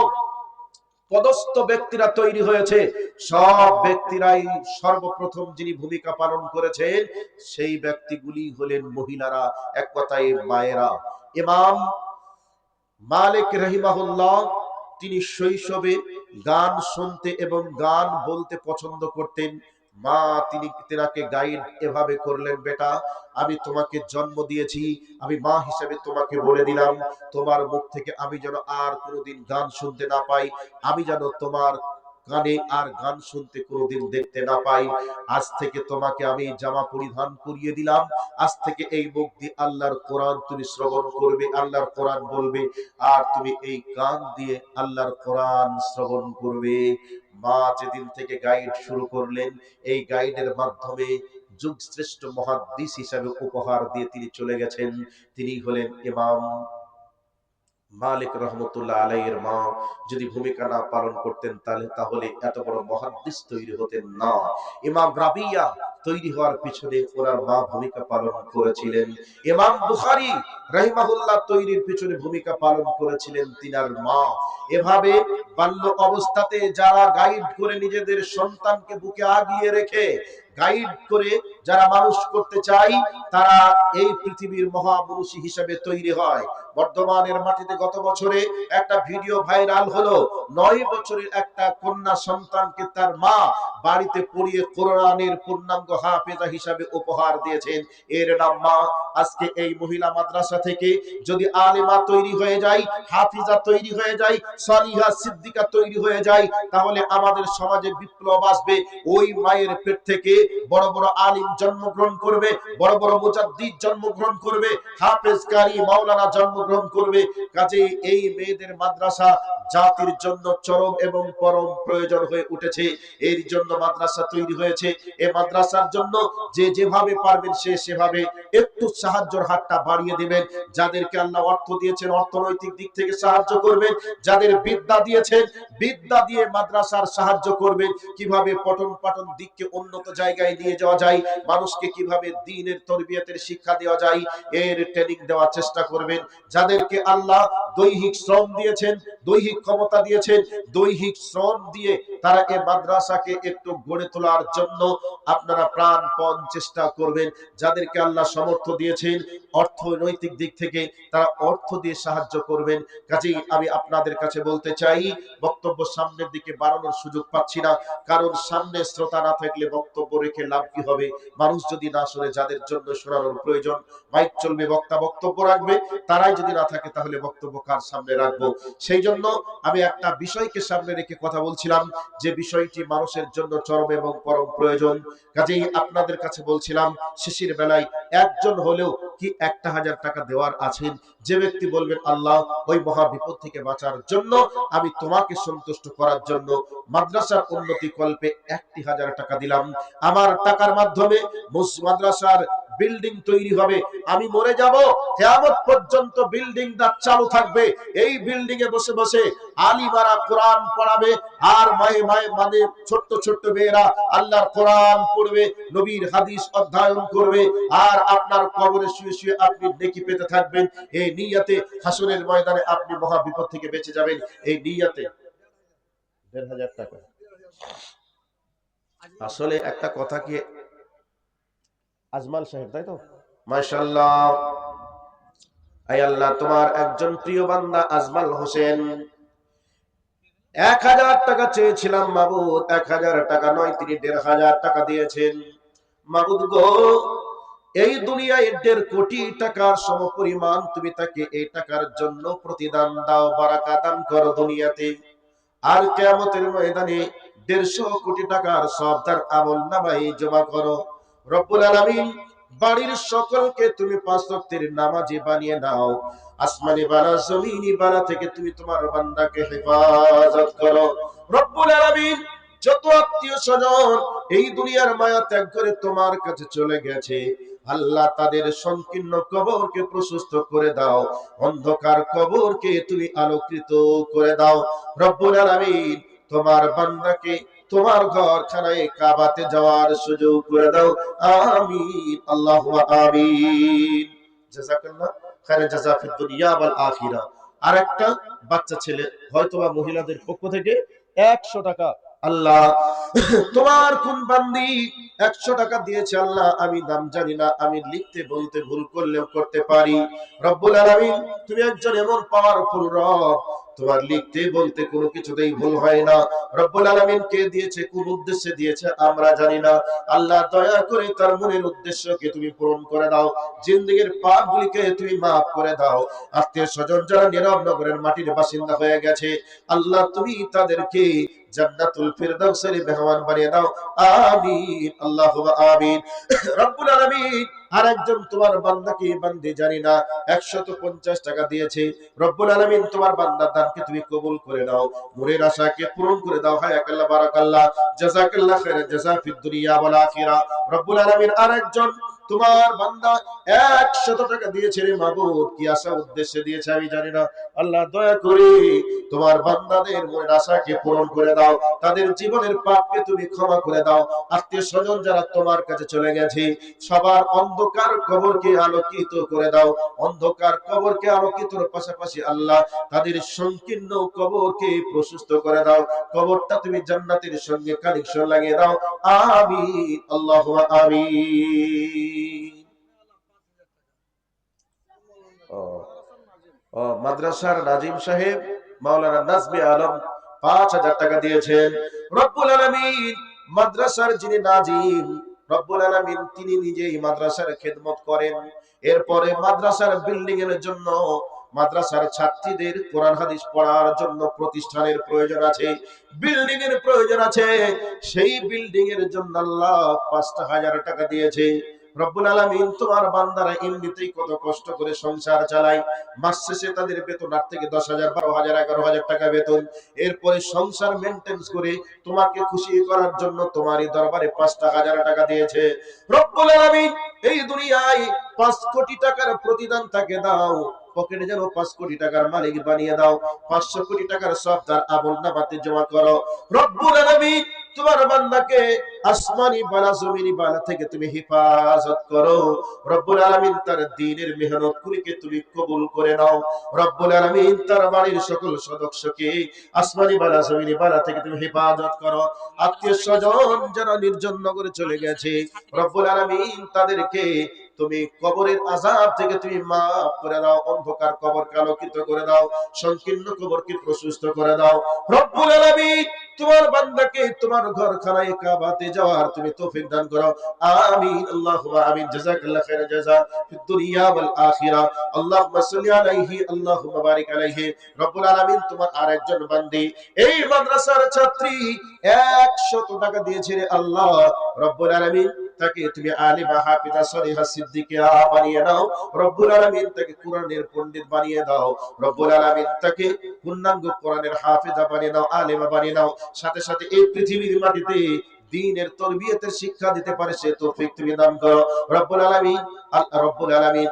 পদস্থ ব্যক্তিরা তৈরি হয়েছে, সব ব্যক্তিরাই সর্বপ্রথম যিনি ভূমিকা পালন করেছেন সেই ব্যক্তিগুলি হলেন মহিলারা, এক কথায় মায়েরা। ইমাম মালিক রাহিমাহুল্লাহ তিনি শৈশবে গান শুনতে এবং গান বলতে পছন্দ করতেন। মা তেনাকে গাইড এভাবে করলেন, বেটা আমি তোমাকে জন্ম দিয়েছি, আমি মা হিসেবে তোমাকে বলে দিলাম তোমার মুখ থেকে আমি যেন আর কোনোদিন গান শুনতে না পাই, আমি যেন তোমার কানে আর গান শুনতে কোনোদিন দেখতে না পাই। আজ থেকে তোমাকে আমি জামা পরিধান করিয়ে দিলাম, আজ থেকে এই মুখ দিয়ে আল্লাহর কোরআন তুমি শ্রবণ করবে, আল্লাহর কোরআন বলবে, আর তুমি এই কান দিয়ে আল্লাহর কোরআন শ্রবণ করবে। মা যেদিন থেকে গাইড শুরু করলেন, এই গাইডের মাধ্যমে যুগ শ্রেষ্ঠ মুহাদ্দিস হিসেবে উপহার দিয়ে তিনি চলে গেছেন। তিনি হলেন ইমাম মালিক রহমতুল্লাহ আলাইহির মা। যদি ভূমিকা না পালন করতেন তাহলে এত বড় মুহাদ্দিস তৈরি হতেন না। ইমাম রাবিয়া তৈরি হওয়ার পিছনে ওনার মা ভূমিকা পালন করেছিলেন। ইমাম বুখারী রাহিমাহুল্লাহ তৈরির পিছনে ভূমিকা পালন করেছিলেন তিনার মা। এভাবে বাল্য অবস্থাতে যারা গাইড করে নিজেদের সন্তানকে বুকে আগলিয়ে রেখে গাইড করে যারা মানুষ করতে চাই, তারা এই পৃথিবীর মহামনীষী হিসেবে তৈরি হয়। বর্ধমানের মাটিতে গত বছরে একটা ভিডিও ভাইরাল হলো, 9 বছরের একটা কন্যা সন্তানকে তার মা বাড়িতে পড়িয়ে কোরআনের পূর্ণাঙ্গ হাফেজা হিসাবে উপহার দিয়েছেন। এর নাম মা। আজকে এই মহিলা মাদ্রাসা থেকে যদি আলেমা তৈরি হয়ে যায়, হাফিজা তৈরি হয়ে যায়, সালিহা সিদ্দিকা তৈরি হয়ে যায়, তাহলে আমাদের সমাজে বিপ্লব আসবে। ওই মায়ের পেট থেকে বড় বড় আলিম জন্মগ্রহণ করবে, বড় বড় মুজাদ্দিদ জন্মগ্রহণ করবে, হাফেজ কারি মাওলানা জন্মগ্রহণ করবে। কাজেই এই মেয়েদের মাদ্রাসা জাতির জন্য চরম এবং পরম প্রয়োজন হয়ে উঠেছে। এর জন্য মাদ্রাসা তৈরি হয়েছে। এই মাদ্রাসার জন্য যে যেভাবে পারবেন সে সেভাবে একটু সাহায্যের হাতটা বাড়িয়ে দিবেন। যাদেরকে আল্লাহ অর্থ দিয়েছেন অর্থনৈতিক দিক থেকে সাহায্য করবেন, যাদের বিদ্যা দিয়েছেন বিদ্যা দিয়ে মাদ্রাসার সাহায্য করবেন, কিভাবে পঠন পাঠন দিককে উন্নত জায়গায় নিয়ে যাওয়া যায়, মানুষকে কিভাবে দ্বীনের তরবিয়তের শিক্ষা দেওয়া যায় এর ট্রেনিং দেওয়ার চেষ্টা করবেন। যাদেরকে আল্লাহ দৈহিক শ্রম দিয়েছেন, দৈহিক ক্ষমতা দিয়েছেন, দৈহিক শ্রম দিয়ে তারা এই মাদ্রাসাকে একটু গড়ে তোলার জন্য আপনারা প্রাণপণ চেষ্টা করবেন। যাদেরকে আল্লাহ সামর্থ্য দিয়েছেন অর্থনৈতিক দিক থেকে তারা অর্থ দিয়ে সাহায্য করবেন। কাজেই আমি আপনাদের কাছে বলতে চাই, বক্তব্য সামনের দিকে বাড়ানোর সুযোগ পাচ্ছি না, কারণ সামনে শ্রোতা না থাকলে বক্তব্য রেখে লাভ কি হবে? মানুষ যদি না শুনে, যাদের জন্য শোনানোর প্রয়োজন, মাইক চলবে, বক্তা বক্তব্য রাখবে, তারাই যদি না থাকে তাহলে বক্তব্য কার সামনে রাখবো? সেই জন্য আমি একটা বিষয়কে সামনে রেখে কথা বলছিলাম, যে বিষয়টি মানুষের জন্য চরম এবং পরম প্রয়োজন। কাজেই আপনাদের কাছে বলছিলাম, শেষের বেলায় একজন হলেও কি 1000 টাকা দেওয়ার আছেন? যে ব্যক্তি বলবেন আল্লাহ ওই মহা বিপদ থেকে বাঁচার জন্য, আমি তোমাকে সন্তুষ্ট করার জন্য মাদ্রাসার উন্নতি কল্পে 1000 টাকা দিলাম, আমার টাকার মাধ্যমে মাদ্রাসার বিল্ডিং তৈরি হবে, আমি মরে যাব, কিয়ামত পর্যন্ত বিল্ডিংটা চালু থাকবে, এই বিল্ডিং এ বসে বসে আলিমারা কোরআন পড়াবে, আর মায়ে মায়ে মানে ছোট্ট ছোট্ট মেয়েরা আল্লাহর কোরআন পড়বে, নবীর হাদিস অধ্যয়ন করবে, আর আপনার কবরে শুয়ে শুয়ে আপনি নেকি পেতে থাকবেন। এই নিয়তে হাসরের ময়দানে আপনি মহা বিপদ থেকে বেঁচে যাবেন, এই নিয়তে। 1500 টাকা। আসলে একটা কথা কি, আজমাল সাহেব তাই তো, মাশাআল্লাহ, আয় আল্লাহ, তোমার একজন প্রিয় বান্দা আজমাল হোসেন 1000 টাকা চেয়েছিলাম মাবুদ, 1000 টাকা নয়, তিনি 1500 টাকা দিয়েছেন। মাবুদ গো, এই দুনিয়ায় 1.5 কোটি টাকার সমপরিমাণ তুমি তাকে এই টাকার জন্য প্রতিদান দাও, বারাকা দান করো দুনিয়াতে, আর কিয়ামতের ময়দানে 150 কোটি টাকার সব তার আমলনামায় জমা করো। রব্বুল আলামিন, বাড়ির সকলকে তুমি 5 ওয়াক্তের নামাজি বানিয়ে নাও, আসমানি বালা জমিনি বালা থেকে তুমি তোমার বান্দাকে হেফাজত করো। রব্বুল আলামিন, যত আত্মীয় স্বজন এই দুনিয়ার মায়া ত্যাগ করে তোমার কাছে চলে গেছে, আল্লাহ তাদের সংকীর্ণ কবরকে প্রশস্ত করে দাও, অন্ধকার কবরকে তুমি আলোকিত করে দাও। রব্বুল আলামিন, তোমার বান্দাকে তোমার ঘরখানায় কাবাতে যাওয়ার সুযোগ করে দাও, আমিন, আল্লাহুম্মা আমিন। জাযাকাল্লাহ খায়রান জাযা ফিদ দুনিয়া ওয়াল আখিরা। আরেকটা বাচ্চা ছেলে, হয়তোবা মহিলাদের পক্ষ থেকে 100 টাকা, আল্লাহ তোমার কোন বান্দি 100 টাকা দিয়েছে, আল্লাহ আমি নাম জানি না, আমি লিখতে বলতে ভুল করলেও করতে পারি। রব্বুল আলামিন, তুমি একজন এমন পাওয়ারফুল রব, তোমার লিখতে বলতে কোনো কিছুতেই ভুল হয় না। রব্বুল আলামিন কে দিয়েছে, কোন উদ্দেশ্যে দিয়েছে আমরা জানি না, আল্লাহ দয়া করে তার মনের উদ্দেশ্যকে তুমি পূরণ করে দাও, জিন্দেগীর পাপগুলিকে তুমি maaf করে দাও। আত্মীয় স্বজন যারা নীরব নগরের মাটির বাসিন্দা হয়ে গেছে, আল্লাহ তুমি তাদেরকে জান্নাতুল ফিরদাউসের মেহমান বানিয়ে দাও, আমিন, আল্লাহুম্মা আমিন। রব্বুল আলামিন, আরেকজন তোমার বান্দাকে বান্দি জানি না 150 টাকা দিয়েছে, রব্বুল আলামিন তোমার বান্দার দানকে তুমি কবুল করে নাও, মনের আশাকে পূরণ করে দাও, হায়াকাল্লাহ বারাকাল্লাহ, জাযাকাল্লাহ খায়রান জাযা ফিদ দুনিয়া ওয়াল আখিরা। রব্বুল আলামিন, আরেকজন তোমার বান্দা 100 টাকা দিয়েছে রে মাবুদ, কি আশা উদ্দেশ্যে দিয়েছে আমি জানি না, আল্লাহ দয়া করে তোমার বান্দাদের মনের আশাকে পূরণ করে দাও, তাদের জীবনের পাপকে তুমি ক্ষমা করে দাও। আত্মীয় স্বজন যারা তোমার কাছে চলে গেছে, সবার অন্ধকার কবরকে আলোকিত করে দাও, অন্ধকার কবরকে আলোকিতর পাশাপাশি আল্লাহ তাদের সংকীর্ণ কবরকে প্রশস্ত করে দাও, কবরটা তুমি জান্নাতের সঙ্গে কানেকশন লাগিয়ে দাও, আমিন, আল্লাহুম্মা আমিন। মাদ্রাসার নাজিম সাহেব মাওলানা নাজমে আলম 5000 টাকা দিয়েছেন। রব্বুল আলামিন, মাদ্রাসার যিনি নাজিম, রব্বুল আলামিন তিনি নিজেই মাদ্রাসার খেদমত করেন, এরপরে মাদ্রাসার বিল্ডিং এর জন্য, মাদ্রাসার ছাত্রীদের কোরআন হাদিস পড়ার জন্য প্রতিষ্ঠানের প্রয়োজন আছে, বিল্ডিং এর প্রয়োজন আছে, সেই বিল্ডিং এর জন্য আল্লাহ 5000 টাকা দিয়েছে। রব্বুল আলামিন তোমার বান্দারা এমনিতেই কত কষ্ট করে সংসার চালায়, মাস শেষে তাদের বেতন 8 থেকে 10,000, 12,000, 11,000 টাকা বেতন। এরপরে সংসার মেইনটেইন করে তোমাকে খুশি করার জন্য তোমারই দরবারে 5,000 টাকা দিয়েছে। রব্বুল আলামিন এই দুনিয়ায় 5 কোটি টাকার প্রতিদান তাকে দাও, পকেটে যেন 5 কোটি টাকার মালিক বানিয়ে দাও, 500 কোটি টাকার সব তার আমলনামাতে জমা করো। রব্বুল আলামিন তোমার বান্দাকে আসমানি বালা জমিনি বালা থেকে তুমি হেফাজত করো। রব্বুল আলামিন তার দ্বীনের মেহনত গুলিকে তুমি কবুল করে নাও। রব্বুল আলামিন তার বাড়ির সকল সদস্যকে আসমানি বালা জমিনি বালা থেকে তুমি হেফাজত করো। আত্মীয় স্বজন যারা নির্জন নগরে চলে গেছে, রব্বুল আলামিন তাদেরকে তুমি কবরের আযাব থেকে তুমি মাফ করে দাও, অন্ধকার কবরকে আলোকিত করে দাও, সংকীর্ণ কবরকে প্রশস্ত করে দাও। রব্বুল আলামিন তোমার বান্দাকে তোমার ঘরখানায় কাবাতে যাওয়ার তুমি তৌফিক দান করো। আমিন আল্লাহুম্মা আমিন। জাযাকাল্লাহু খাইরাল জাযা ফিদ দুনিয়া ওয়াল আখিরা। আল্লাহুম্মা সাল্লি আলাইহি আল্লাহুম্মা বারিক আলাইহি। রব্বুল আলামিন তোমার আরেকজন বান্দি এই মাদ্রাসার ছাত্রী 100 টাকা দিয়েছে রে আল্লাহ। রব্বুল আলামিন তাকে তুমি আলিমা হাফিজা সলিহা সিদ্দিকিয়া বানিয়ে দাও। রব্বুল আলামিন তাকে কোরআনের পণ্ডিত বানিয়ে দাও। রব্বুল আলামিন তাকে পূর্ণাঙ্গ কোরআনের হাফেজা বানিয়ে দাও, আলেমা বানিয়ে দাও। সাথে সাথে এই পৃথিবীর মাটিতে দ্বীনের তরবিয়তের শিক্ষা দিতে পারে সে তৌফিক তুমি দান করো। রব্বুল আলামিন রব্বুল আলামিন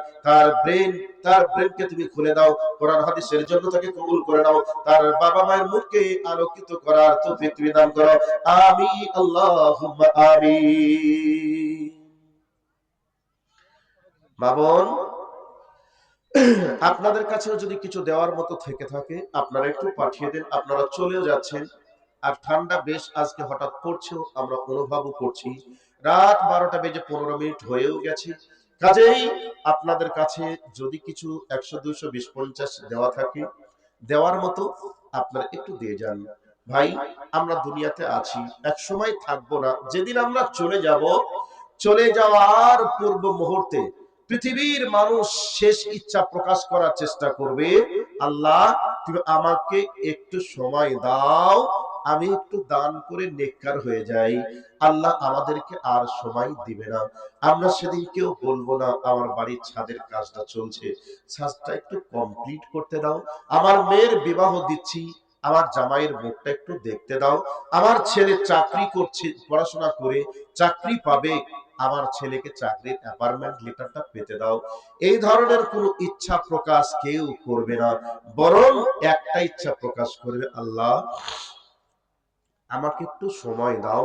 তার ব্রেনকে তুমি খুলে দাও, কোরআন হাদিসের জন্য তাকে কবুল করে নাও। তার বাবা মায়ের মুখকে আলোকিত করার তৌফিক তুমি দান করো। আমিন আল্লাহুম্মা আমিন। মা বোন, আপনাদের কাছেও যদি কিছু দেওয়ার মতো থেকে থাকে আপনারা একটু পাঠিয়ে দেন। আপনারা চলেও যাচ্ছেন, আর ঠান্ডা বেশ আজকে হঠাৎ পড়ছেও, আমরা অনুভবও করছি। রাত 12টা বেজে 15 মিনিট হয়েও গেছে। কাজেই আপনাদের কাছে যদি কিছু 100, 200, 20, 50 দেওয়া থাকে, দেওয়ার মতো আপনারা একটু দিয়ে যান। ভাই, আমরা দুনিয়াতে আছি, এক সময় থাকবো না। যেদিন আমরা চলে যাব, চলে যাওয়ার পূর্ব মুহূর্তে পৃথিবীর মানুষ শেষ ইচ্ছা প্রকাশ করার চেষ্টা করবে, আল্লাহ তুমি আমাকে একটু সময় দাও, আমি একটু দান করে নেককার হয়ে যাই। আল্লাহ আমাদেরকে আর সময় দিবে না। আমরা সেদিন কেউ বলবো না আমার বাড়ির ছাদের কাজটা চলছে, ছাদটা একটু কমপ্লিট করতে দাও, আমার মেয়ের বিবাহ দিচ্ছি, আমার জামাইয়ের মুখটা একটু দেখতে দাও, আমার ছেলে চাকরি করছে, পড়াশোনা করে চাকরি পাবে, আমার ছেলেকে চাকরির অ্যাপয়েন্টমেন্ট লেটারটা পেতে দাও। এই ধরনের কোনো ইচ্ছা প্রকাশ কেউ করবে না, বরং একটা ইচ্ছা প্রকাশ করবে, আল্লাহ আমাকে একটু সময় দাও,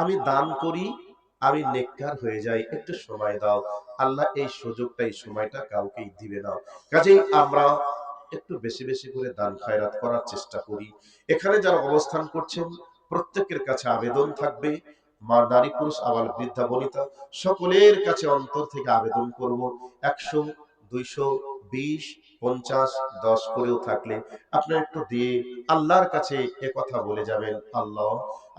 আমি দান করি, আমি নেককার হয়ে যাই, একটু সময় দাও। আল্লাহ এই সুযোগটা, এই সময়টা কাউকেই দিবে না। কাজেই আমরা একটু বেশি বেশি করে দান খয়রাত করার চেষ্টা করি। এখানে যারা অবস্থান করছেন প্রত্যেকের কাছে আবেদন থাকবে, মা, নারী, পুরুষ, আবাল, বৃদ্ধা, বনিতা সকলের কাছে অন্তর থেকে আবেদন করব, 100, 200, 20, 50, 10 করেও থাকলে আপনারা একটু দিয়ে আল্লাহর কাছে এ কথা বলে যাবেন, আল্লাহ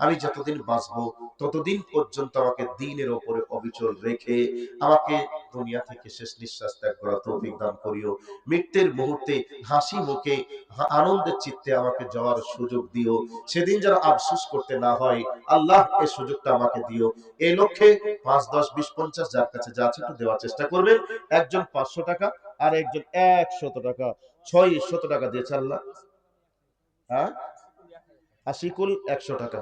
আমি যতদিন বাঁচবো ততদিন পর্যন্ত আমাকে দ্বীনের উপরে অবিচল রেখে আমাকে দুনিয়া থেকে শেষ নিঃশ্বাস ত্যাগ করার তৌফিক দান করিও। মৃত্যুর মুহূর্তে হাসি মুখে আনন্দের চিত্তে আমাকে যাওয়ার সুযোগ দিও। সেদিন যেন আফসোস করতে না হয়, আল্লাহ এই সুযোগটা আমাকে দিও। এই লক্ষ্যে 5, 10, 20, 50 যার কাছে যা আছে একটু দেওয়ার চেষ্টা করবেন। একজন 500 টাকা আর একজন 100 টাকা, 600 টাকা দিয়েছে আল্লাহ। হ্যাঁ, আশিকুল 100 টাকা,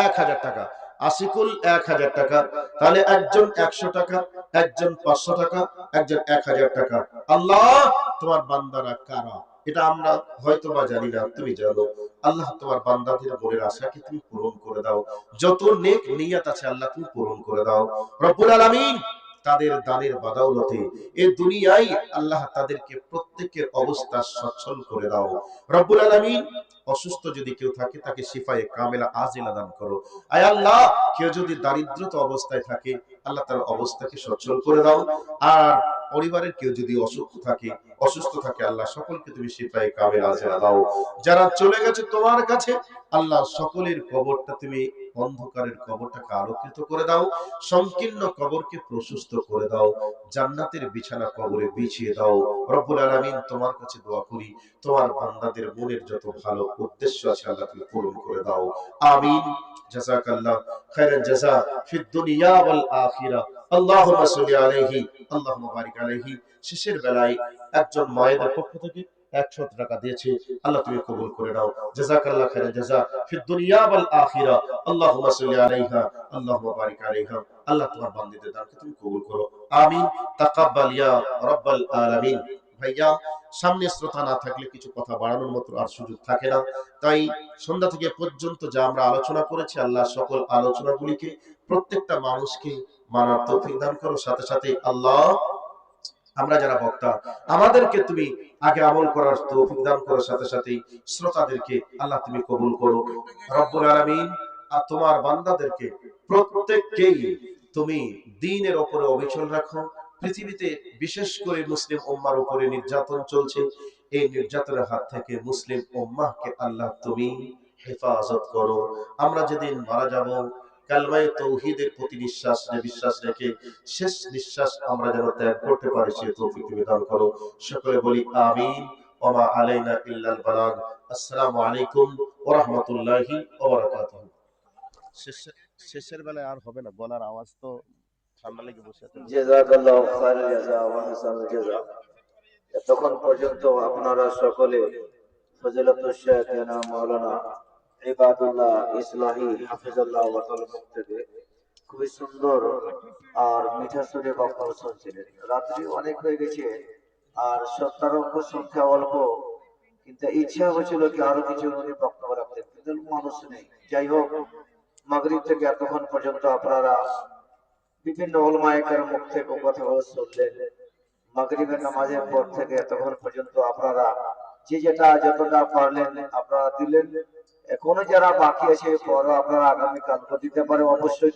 1000 টাকা, আশিকুল 1000 টাকা। তাহলে একজন 100 টাকা, একজন 500 টাকা, একজন 1000 টাকা। আল্লাহ তোমার বান্দারা কারা এটা আমরা হয়তো বা জানি না, তুমি জানো। আল্লাহ তোমার বান্দাদের মনের আশাকে তুমি পূরণ করে দাও, যত নেক নিয়ত আছে আল্লাহ তুমি পূরণ করে দাও। রব্বুল আলামিন তাদের দানের বাদাউলতে এই দুনিয়ায় আল্লাহ তাদেরকে প্রত্যেকের অবস্থা সচ্ছল করে দাও। রব্বুল আলামিন অসুস্থ যদি কেউ থাকে তাকে শিফায়ে কামেলা আজিলা দান করো। আয় আল্লাহ, কেউ যদি দারিদ্রতা অবস্থায় থাকে আল্লাহ তার অবস্থাকে সচ্ছল করে দাও। আর পরিবারের কেউ যদি অসুস্থ থাকে আল্লাহ সকলকে তুমি শিফায়ে কামেলা আজিলা দাও। যারা চলে গেছে তোমার কাছে আল্লাহ সকলের কবরটা তুমি অন্ধকারের কবরটাকে আলোকিত করে দাও, সংকীর্ণ কবরকে প্রশস্ত করে দাও, জান্নাতের বিছানা কবরে বিছিয়ে দাও। রব্বুল আলামিন তোমার কাছে দোয়া করি তোমার বান্দাদের মনের যত ভালো উদ্দেশ্য আছে আল্লাহ তুমি পূরণ করে দাও। আমিন। জাযাকাল্লাহ খায়রান জাযা ফিদ দুনিয়া ওয়াল আখিরা। আল্লাহুম্মা সাল্লি আলাইহি আল্লাহুম্মা বারিক আলাইহি। শেষের বেলায় একজন মায়েদের পক্ষ থেকে 100 টাকা দিয়েছে, আল্লাহ তুমি কবুল করে নাও, জাযাকাল্লাহ খাইরাল জাযা ফিদ দুনিয়া ওয়াল আখিরা। আল্লাহুম্মা সাল্লি আলাইহা আল্লাহুম্মা বারিক আলাইহা। আল্লাহ তোমার বান্দাদের দানকে তুমি কবুল করো, আমিন। তাকাব্বাল ইয়া রাব্বাল আলামিন। ভাইয়া, সামনে শ্রোতা না থাকলে কিছু কথা বাড়ানোর মতো আর সুযোগ থাকে না, তাই সন্ধ্যা থেকে পর্যন্ত যা আমরা আলোচনা করেছি, আল্লাহ সকল আলোচনাগুলিকে প্রত্যেকটা মানুষকে মানার তৌফিক দান করো। সাথে সাথে আল্লাহ, আমরা যারা বক্তা, আমাদেরকে তুমি আগে আমল করার তৌফিক দান করো, সাথে সাথে শ্রোতাদেরকে আল্লাহ তুমি কবুল করো রব্বুল আলামিন। আর তোমার বান্দাদেরকে প্রত্যেককেই তুমি দ্বীনের উপরে অবিচল রাখো। পৃথিবীতে বিশেষ করে মুসলিম উম্মার উপরে নির্যাতন চলছে, এই নির্যাতনের হাত থেকে মুসলিম উম্মাহকে আল্লাহ তুমি হেফাজত করো। আমরা যেদিন মারা যাব, কালমায়ে তাওহীদের প্রতি বিশ্বাস রেখে শেষ নিঃশ্বাস আমরা যেন ত্যাগ করতে পারি, সে তৌফিক তুমি দান করো। সকলে বলি আমিন। ওয়া মা আলাইনা ইল্লাল বালাগ। আসসালামু আলাইকুম ওয়া রাহমাতুল্লাহি ওয়া বারাকাতুহু। শেষের বেলায় আর হবে না, গলার আওয়াজ তো ঠান্ডা লেগে বসে আছে। জাযাকাল্লাহু খায়রাল জাযা ওয়া আহসানুল জাযা। এতক্ষণ পর্যন্ত আপনারা সকলে ফজিলাতুল শেখ জনাব মাওলানা ইবাদুল্লাহ ইসলাহি হাফিজাল্লাহ ওয়া তাআলার মুখ থেকে খুবই সুন্দর আর মিঠা সুরে বক্তব্য শুনছিলেন। রাত্রি অনেক হয়ে গেছে আর সত্তারঙ্গ সংখ্যা অল্প, কিন্তু ইচ্ছা হচ্ছিল কি আরো কিছু উনি বক্তব্য রাখতেন, কিন্তু মানুষ নেই। যাই হোক, মাগরিব থেকে এতক্ষণ পর্যন্ত আপনারা বিভিন্ন ওলামায়ে কেরামের মুখ থেকে কথাগুলো শুনলেন। মাগরিবের নামাজের পর থেকে এতক্ষণ পর্যন্ত আপনারা যে যতটা পারলেন আপনারা দিলেন। এখনো যারা বাকি আছে পরও আপনারা আগামীকাল দিতে পারে, অবশ্যই